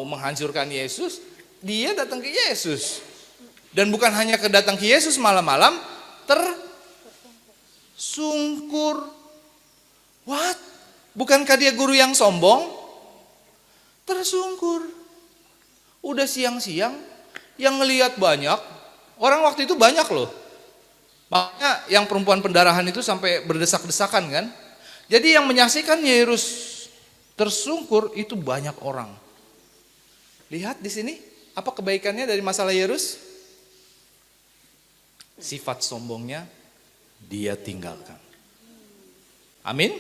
menghancurkan Yesus. Dia datang ke Yesus. Dan bukan hanya datang ke Yesus malam-malam, tersungkur. What? Bukankah dia guru yang sombong? Tersungkur. Udah siang-siang, yang ngelihat banyak, orang waktu itu banyak loh. Makanya yang perempuan pendarahan itu sampai berdesak-desakan kan. Jadi yang menyaksikan Yairus tersungkur itu banyak orang. Lihat di sini, apa kebaikannya dari masalah Yairus? Sifat sombongnya dia tinggalkan. Amin.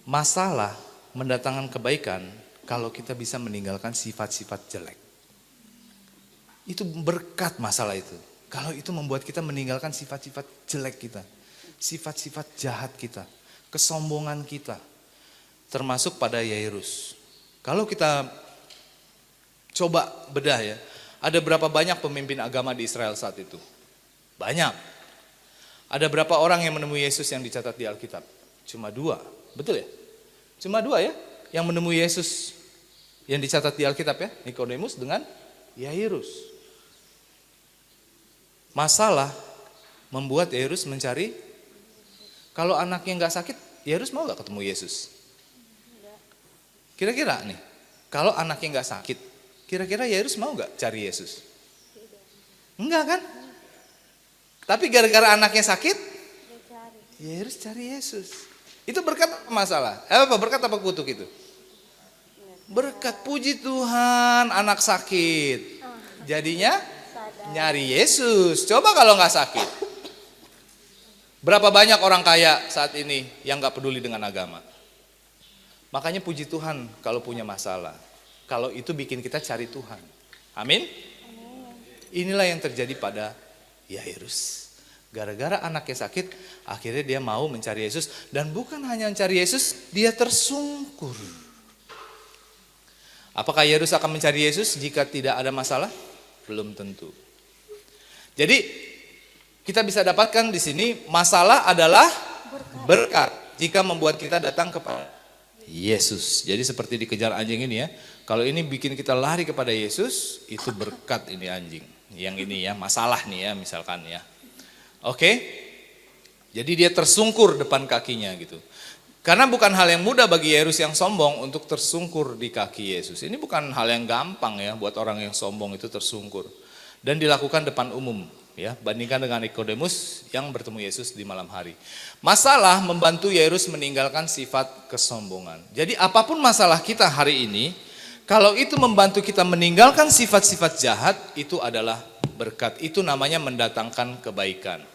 Masalah mendatangkan kebaikan kalau kita bisa meninggalkan sifat-sifat jelek. Itu berkat masalah itu. Kalau itu membuat kita meninggalkan sifat-sifat jelek kita, sifat-sifat jahat kita, kesombongan kita, termasuk pada Yairus. Kalau kita coba bedah ya, ada berapa banyak pemimpin agama di Israel saat itu? Banyak. Ada berapa orang yang menemui Yesus yang dicatat di Alkitab? Cuma 2, betul ya? Cuma 2 ya, yang menemui Yesus yang dicatat di Alkitab ya, Nikodemus dengan Yairus. Masalah membuat Yairus mencari, kalau anaknya gak sakit, Yairus mau gak ketemu Yesus? Kira-kira nih, kalau anaknya gak sakit, kira-kira Yairus mau gak cari Yesus? Enggak kan? Tapi gara-gara anaknya sakit, Yairus cari Yesus. Itu berkat masalah. Apa berkat apa kutuk itu? Berkat, puji Tuhan, anak sakit. Jadinya nyari Yesus. Coba kalau nggak sakit. Berapa banyak orang kaya saat ini yang nggak peduli dengan agama. Makanya puji Tuhan kalau punya masalah. Kalau itu bikin kita cari Tuhan. Amin. Inilah yang terjadi pada Yairus. Gara-gara anaknya sakit, akhirnya dia mau mencari Yesus. Dan bukan hanya mencari Yesus, dia tersungkur. Apakah Yairus akan mencari Yesus jika tidak ada masalah? Belum tentu. Jadi kita bisa dapatkan di sini masalah adalah berkat jika membuat kita datang kepada Yesus. Jadi seperti dikejar anjing ini ya. Kalau ini bikin kita lari kepada Yesus, itu berkat ini anjing. Yang ini ya, masalah nih ya misalkan ya. Oke. Jadi dia tersungkur depan kakinya gitu. Karena bukan hal yang mudah bagi Yairus yang sombong untuk tersungkur di kaki Yesus. Ini bukan hal yang gampang ya buat orang yang sombong itu tersungkur. Dan dilakukan depan umum ya, bandingkan dengan Nikodemus yang bertemu Yesus di malam hari. Masalah membantu Yairus meninggalkan sifat kesombongan. Jadi apapun masalah kita hari ini, Kalau itu membantu kita meninggalkan sifat-sifat jahat, itu adalah berkat. Itu namanya mendatangkan kebaikan.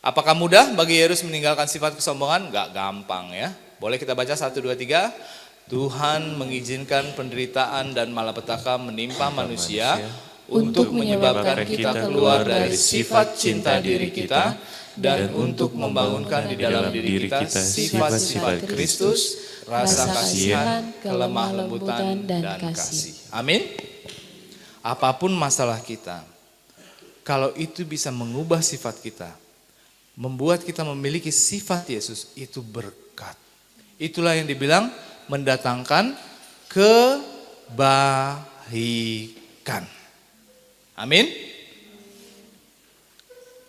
Apakah mudah bagi Yairus meninggalkan sifat kesombongan? Gak gampang ya. Boleh kita baca 1, 2, 3. Tuhan mengizinkan penderitaan dan malapetaka menimpa manusia untuk menyebabkan kita keluar dari sifat cinta diri kita dan untuk membangunkan di dalam diri kita sifat-sifat Kristus, rasa kasihan, kelemah lembutan, dan kasih. Amin. Apapun masalah kita, kalau itu bisa mengubah sifat kita, membuat kita memiliki sifat Yesus, itu berkat. Itulah yang dibilang mendatangkan kebaikan. Amin.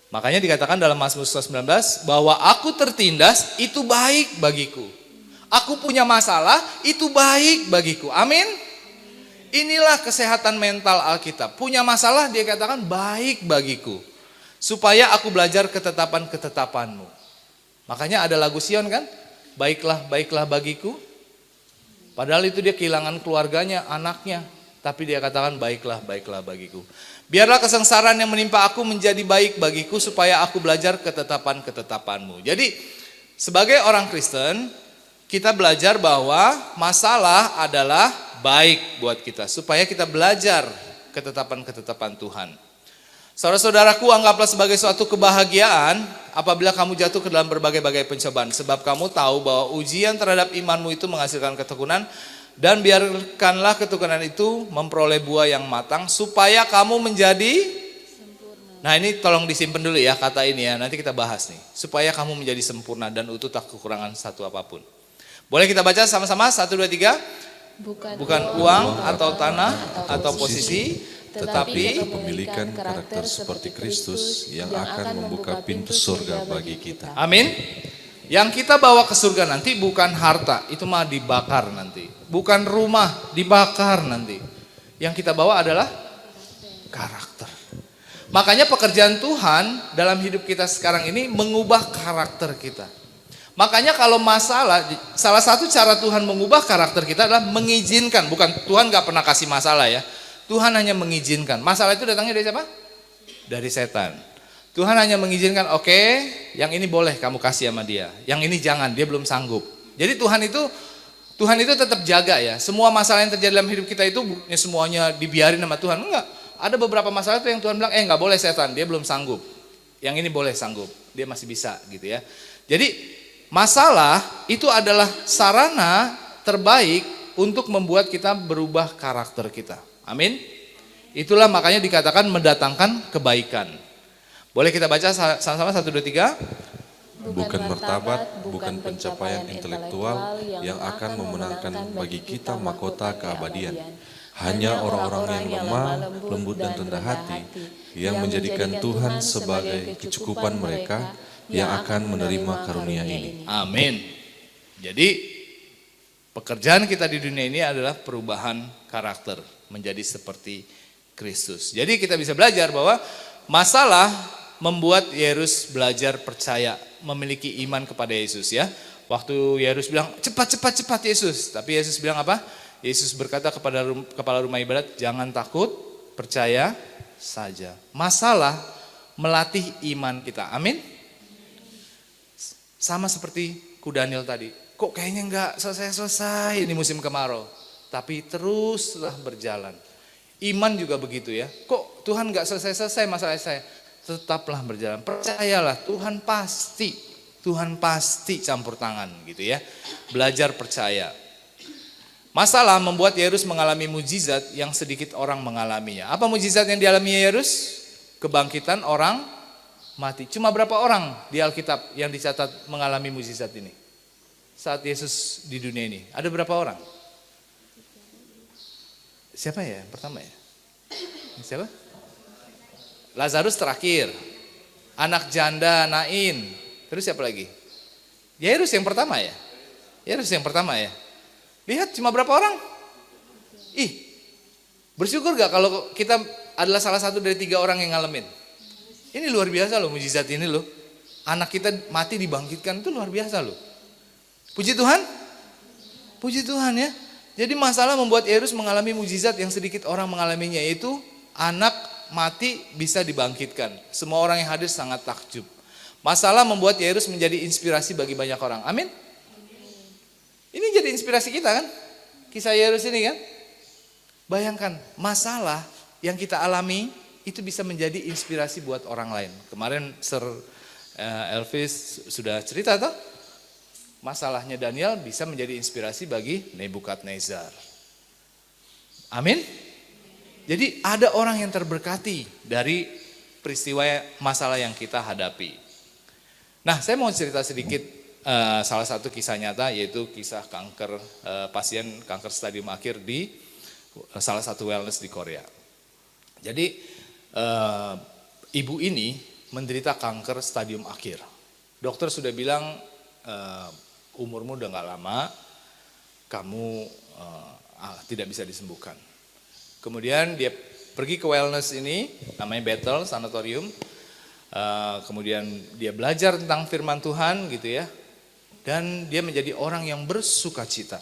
Makanya dikatakan dalam Mazmur 19 bahwa aku tertindas itu baik bagiku. Aku punya masalah itu baik bagiku. Amin. Inilah kesehatan mental Alkitab. Punya masalah dia katakan baik bagiku. Supaya aku belajar ketetapan-ketetapanmu. Makanya ada lagu Sion kan? Baiklah, baiklah bagiku. Padahal itu dia kehilangan keluarganya, anaknya. Tapi dia katakan baiklah, baiklah bagiku. Biarlah kesengsaraan yang menimpa aku menjadi baik bagiku supaya aku belajar ketetapan-ketetapanmu. Jadi sebagai orang Kristen, kita belajar bahwa masalah adalah baik buat kita. Supaya kita belajar ketetapan-ketetapan Tuhan. Saudara-saudaraku, anggaplah sebagai suatu kebahagiaan apabila kamu jatuh ke dalam berbagai-bagai pencobaan. Sebab kamu tahu bahwa ujian terhadap imanmu itu menghasilkan ketekunan. Dan biarkanlah ketekunan itu memperoleh buah yang matang supaya kamu menjadi sempurna. Nah ini tolong disimpan dulu ya kata ini ya, nanti kita bahas nih. Supaya kamu menjadi sempurna dan utuh tak kekurangan satu apapun. Boleh kita baca sama-sama 1, 2, 3. Bukan uang atau tanah atau posisi, tetapi pemilikan karakter seperti Kristus yang akan membuka pintu surga bagi kita. Amin. Yang kita bawa ke surga nanti bukan harta, itu mah dibakar nanti. Bukan rumah, dibakar nanti. Yang kita bawa adalah karakter. Makanya pekerjaan Tuhan dalam hidup kita sekarang ini mengubah karakter kita. Makanya kalau masalah, salah satu cara Tuhan mengubah karakter kita adalah mengizinkan. Bukan, Tuhan gak pernah kasih masalah ya. Tuhan hanya mengizinkan. Masalah itu datangnya dari siapa? Dari setan. Tuhan hanya mengizinkan, oke, yang ini boleh kamu kasih sama dia. Yang ini jangan, dia belum sanggup. Jadi Tuhan itu tetap jaga ya. Semua masalah yang terjadi dalam hidup kita itu bukannya semuanya dibiarin sama Tuhan. Enggak. Ada beberapa masalah itu yang Tuhan bilang, enggak boleh setan, dia belum sanggup. Yang ini boleh sanggup, dia masih bisa gitu ya. Jadi masalah itu adalah sarana terbaik untuk membuat kita berubah karakter kita. Amin. Itulah makanya dikatakan mendatangkan kebaikan. Boleh kita baca sama-sama 1, 2, 3. Bukan martabat, bukan pencapaian intelektual yang akan memenangkan bagi kita mahkota keabadian. Hanya orang-orang yang lemah, lembut dan rendah hati yang menjadikan Tuhan sebagai kecukupan mereka yang akan menerima karunia ini. Amin. Jadi pekerjaan kita di dunia ini adalah perubahan karakter menjadi seperti Kristus. Jadi kita bisa belajar bahwa masalah membuat Yairus belajar percaya, memiliki iman kepada Yesus ya. Waktu Yairus bilang, cepat Yesus. Tapi Yesus bilang apa? Yesus berkata kepada kepala rumah ibadat, jangan takut, percaya saja. Masalah melatih iman kita. Amin. Sama seperti Daniel tadi. Kok kayaknya enggak selesai-selesai ini musim kemarau. Tapi teruslah berjalan. Iman juga begitu ya. Kok Tuhan enggak selesai-selesai masalah saya? Tetaplah berjalan. Percayalah Tuhan pasti campur tangan gitu ya. Belajar percaya. Masalah membuat Yairus mengalami mujizat yang sedikit orang mengalaminya. Apa mujizat yang dialami Yairus? Kebangkitan orang mati. Cuma berapa orang di Alkitab yang dicatat mengalami mujizat ini? Saat Yesus di dunia ini. Ada berapa orang? Siapa ya? Pertama ya? Siapa? Lazarus terakhir. Anak janda Nain. Terus siapa lagi? Yairus yang pertama ya? Yairus yang pertama ya? Lihat cuma berapa orang? Bersyukur gak kalau kita adalah salah satu dari 3 orang yang ngalamin? Ini luar biasa loh mujizat ini loh. Anak kita mati dibangkitkan itu luar biasa loh. Puji Tuhan. Puji Tuhan ya. Jadi masalah membuat Yairus mengalami mujizat yang sedikit orang mengalaminya, yaitu anak mati bisa dibangkitkan. Semua orang yang hadir sangat takjub. Masalah membuat Yairus menjadi inspirasi bagi banyak orang. Amin. Ini jadi inspirasi kita kan? Kisah Yairus ini kan? Bayangkan, masalah yang kita alami itu bisa menjadi inspirasi buat orang lain. Kemarin Sir Elvis sudah cerita toh? Masalahnya Daniel bisa menjadi inspirasi bagi Nebukadnezar. Amin. Jadi ada orang yang terberkati dari peristiwa masalah yang kita hadapi. Nah, saya mau cerita sedikit salah satu kisah nyata, yaitu kisah kanker, pasien kanker stadium akhir di salah satu wellness di Korea. Jadi ibu ini menderita kanker stadium akhir. Dokter sudah bilang umurmu udah gak lama, kamu tidak bisa disembuhkan. Kemudian dia pergi ke wellness ini, namanya Bethel Sanatorium. Kemudian dia belajar tentang firman Tuhan gitu ya. Dan dia menjadi orang yang bersukacita.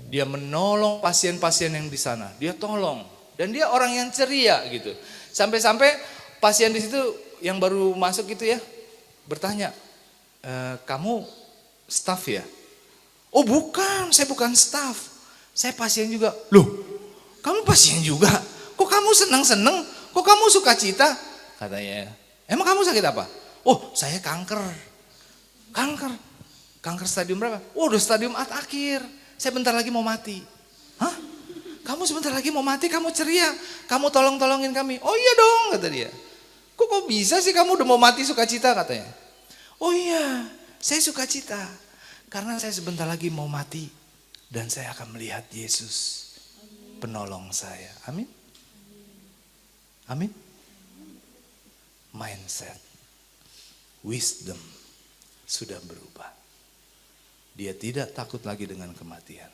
Dia menolong pasien-pasien yang di sana, dia tolong. Dan dia orang yang ceria gitu. Sampai-sampai pasien di situ yang baru masuk gitu ya, bertanya, kamu staff ya? Oh bukan, saya bukan staff. Saya pasien juga. Loh, kamu pasien juga? Kok kamu senang-senang? Kok kamu sukacita? Katanya, emang kamu sakit apa? Oh saya kanker. Kanker stadium berapa? Oh udah stadium akhir. Saya bentar lagi mau mati. Hah? Kamu sebentar lagi mau mati, kamu ceria. Kamu tolong-tolongin kami. Oh iya dong, kata dia. Kok bisa sih kamu udah mau mati sukacita, katanya. Oh iya, saya sukacita. Karena saya sebentar lagi mau mati. Dan saya akan melihat Yesus, penolong saya. Amin. Amin. Mindset, wisdom sudah berubah. Dia tidak takut lagi dengan kematian.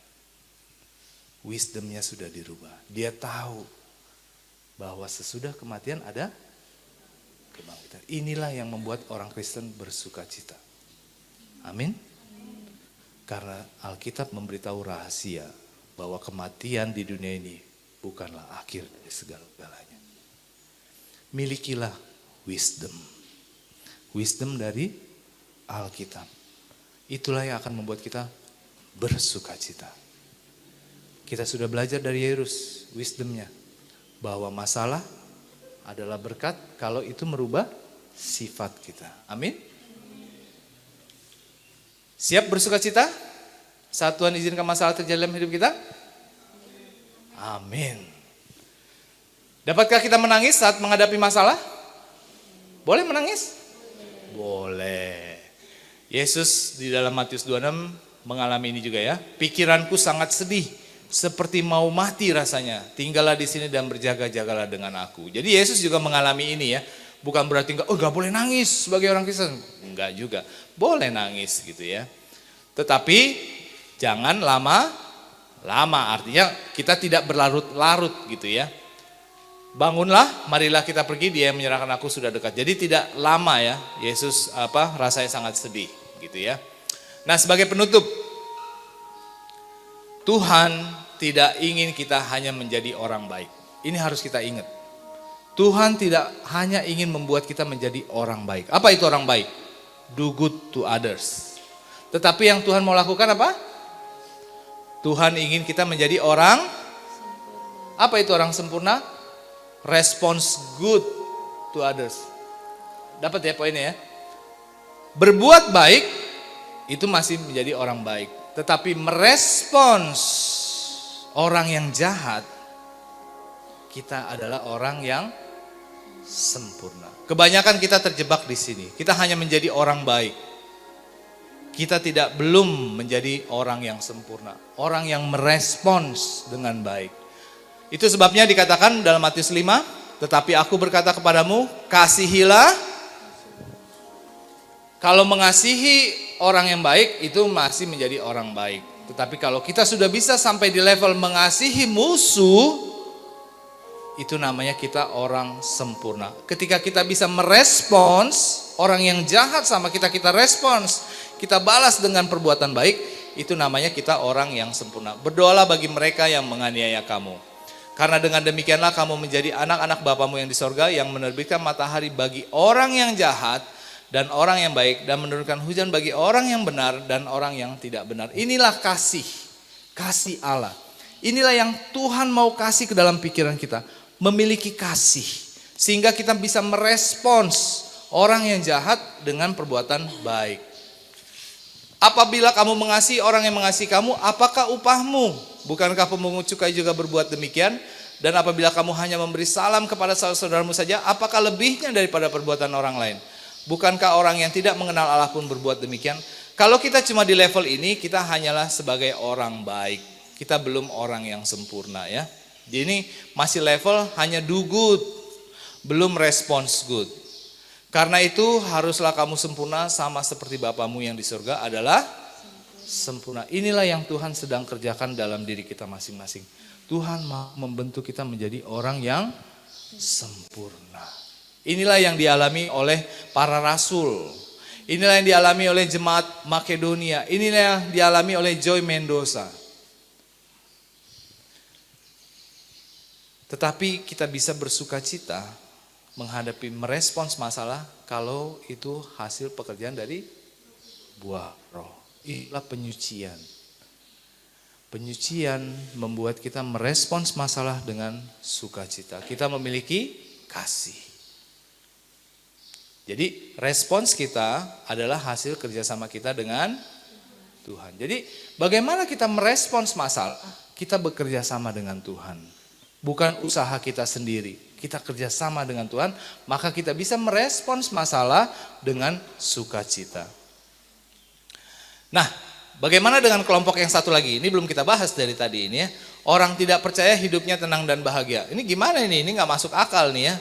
Wisdomnya sudah dirubah. Dia tahu bahwa sesudah kematian ada kebangkitan. Inilah yang membuat orang Kristen bersukacita. Amin. Karena Alkitab memberitahu rahasia bahwa kematian di dunia ini bukanlah akhir dari segala-galanya. Milikilah wisdom. Wisdom dari Alkitab. Itulah yang akan membuat kita bersukacita. Kita sudah belajar dari Yairus wisdomnya. Bahwa masalah adalah berkat kalau itu merubah sifat kita. Amin. Siap bersukacita? Saat Tuhan izinkan masalah terjadi dalam hidup kita? Amin. Dapatkah kita menangis saat menghadapi masalah? Boleh menangis? Boleh. Yesus di dalam Matius 26 mengalami ini juga ya. Pikiranku sangat sedih, seperti mau mati rasanya. Tinggallah di sini dan berjaga-jagalah dengan aku. Jadi Yesus juga mengalami ini ya. Bukan berarti enggak boleh nangis sebagai orang Kristen. Enggak juga. Boleh nangis gitu ya. Tetapi jangan lama-lama. Artinya kita tidak berlarut-larut gitu ya. Bangunlah, marilah kita pergi, dia yang menyerahkan aku sudah dekat. Jadi tidak lama ya. Yesus rasanya sangat sedih gitu ya. Nah, sebagai penutup, Tuhan tidak ingin kita hanya menjadi orang baik. Ini harus kita ingat. Tuhan tidak hanya ingin membuat kita menjadi orang baik. Apa itu orang baik? Do good to others. Tetapi yang Tuhan mau lakukan apa? Tuhan ingin kita menjadi orang, apa itu orang sempurna? Response good to others. Dapat ya poinnya ya? Berbuat baik itu masih menjadi orang baik. Tetapi merespons orang yang jahat, kita adalah orang yang sempurna. Kebanyakan kita terjebak di sini. Kita hanya menjadi orang baik. Kita belum menjadi orang yang sempurna. Orang yang merespons dengan baik. Itu sebabnya dikatakan dalam Matius 5, tetapi aku berkata kepadamu, kasihilah. Kalau mengasihi orang yang baik, itu masih menjadi orang baik. Tetapi kalau kita sudah bisa sampai di level mengasihi musuh, itu namanya kita orang sempurna. Ketika kita bisa merespons orang yang jahat sama kita respons, kita balas dengan perbuatan baik, itu namanya kita orang yang sempurna. Berdoalah bagi mereka yang menganiaya kamu. Karena dengan demikianlah kamu menjadi anak-anak Bapamu yang di sorga, yang menerbitkan matahari bagi orang yang jahat dan orang yang baik, dan menurunkan hujan bagi orang yang benar dan orang yang tidak benar. Inilah kasih Allah. Inilah yang Tuhan mau kasih ke dalam pikiran kita. Memiliki kasih. Sehingga kita bisa merespons orang yang jahat dengan perbuatan baik. Apabila kamu mengasihi orang yang mengasihi kamu, apakah upahmu? Bukankah pemungut cukai juga berbuat demikian? Dan apabila kamu hanya memberi salam kepada saudaramu saja, apakah lebihnya daripada perbuatan orang lain? Bukankah orang yang tidak mengenal Allah pun berbuat demikian? Kalau kita cuma di level ini, kita hanyalah sebagai orang baik. Kita belum orang yang sempurna ya. Jadi ini masih level hanya do good, belum respons good. Karena itu haruslah kamu sempurna sama seperti Bapamu yang di surga adalah sempurna. Inilah yang Tuhan sedang kerjakan dalam diri kita masing-masing. Tuhan mau membentuk kita menjadi orang yang sempurna. Inilah yang dialami oleh para rasul. Inilah yang dialami oleh jemaat Makedonia. Inilah yang dialami oleh Joy Mendoza. Tetapi kita bisa bersuka cita menghadapi merespons masalah kalau itu hasil pekerjaan dari buah roh. Inilah penyucian. Penyucian membuat kita merespons masalah dengan sukacita. Kita memiliki kasih. Jadi respons kita adalah hasil kerjasama kita dengan Tuhan. Jadi bagaimana kita merespons masalah? Kita bekerja sama dengan Tuhan. Bukan usaha kita sendiri. Kita kerjasama dengan Tuhan, maka kita bisa merespons masalah dengan sukacita. Nah, bagaimana dengan kelompok yang satu lagi? Ini belum kita bahas dari tadi ini ya. Orang tidak percaya hidupnya tenang dan bahagia. Ini gimana ini? Ini gak masuk akal nih ya.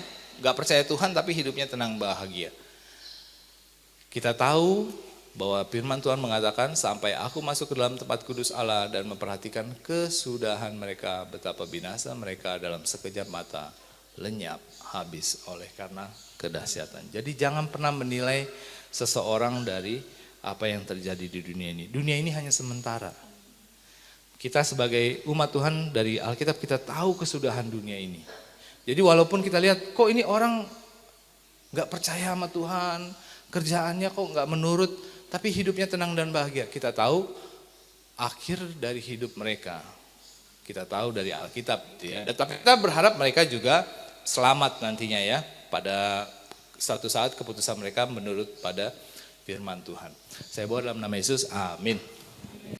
Gak percaya Tuhan tapi hidupnya tenang bahagia. Kita tahu bahwa firman Tuhan mengatakan, sampai aku masuk ke dalam tempat kudus Allah dan memperhatikan kesudahan mereka, betapa binasa mereka dalam sekejap mata, lenyap habis oleh karena kedahsyatan. Jadi jangan pernah menilai seseorang dari apa yang terjadi di dunia ini. Dunia ini hanya sementara. Kita sebagai umat Tuhan dari Alkitab kita tahu kesudahan dunia ini. Jadi walaupun kita lihat kok ini orang gak percaya sama Tuhan, kerjaannya kok gak menurut, tapi hidupnya tenang dan bahagia. Kita tahu akhir dari hidup mereka. Kita tahu dari Alkitab. Ya. Tapi kita berharap mereka juga selamat nantinya ya. Pada suatu saat keputusan mereka menurut pada firman Tuhan. Saya berdoa dalam nama Yesus, amin.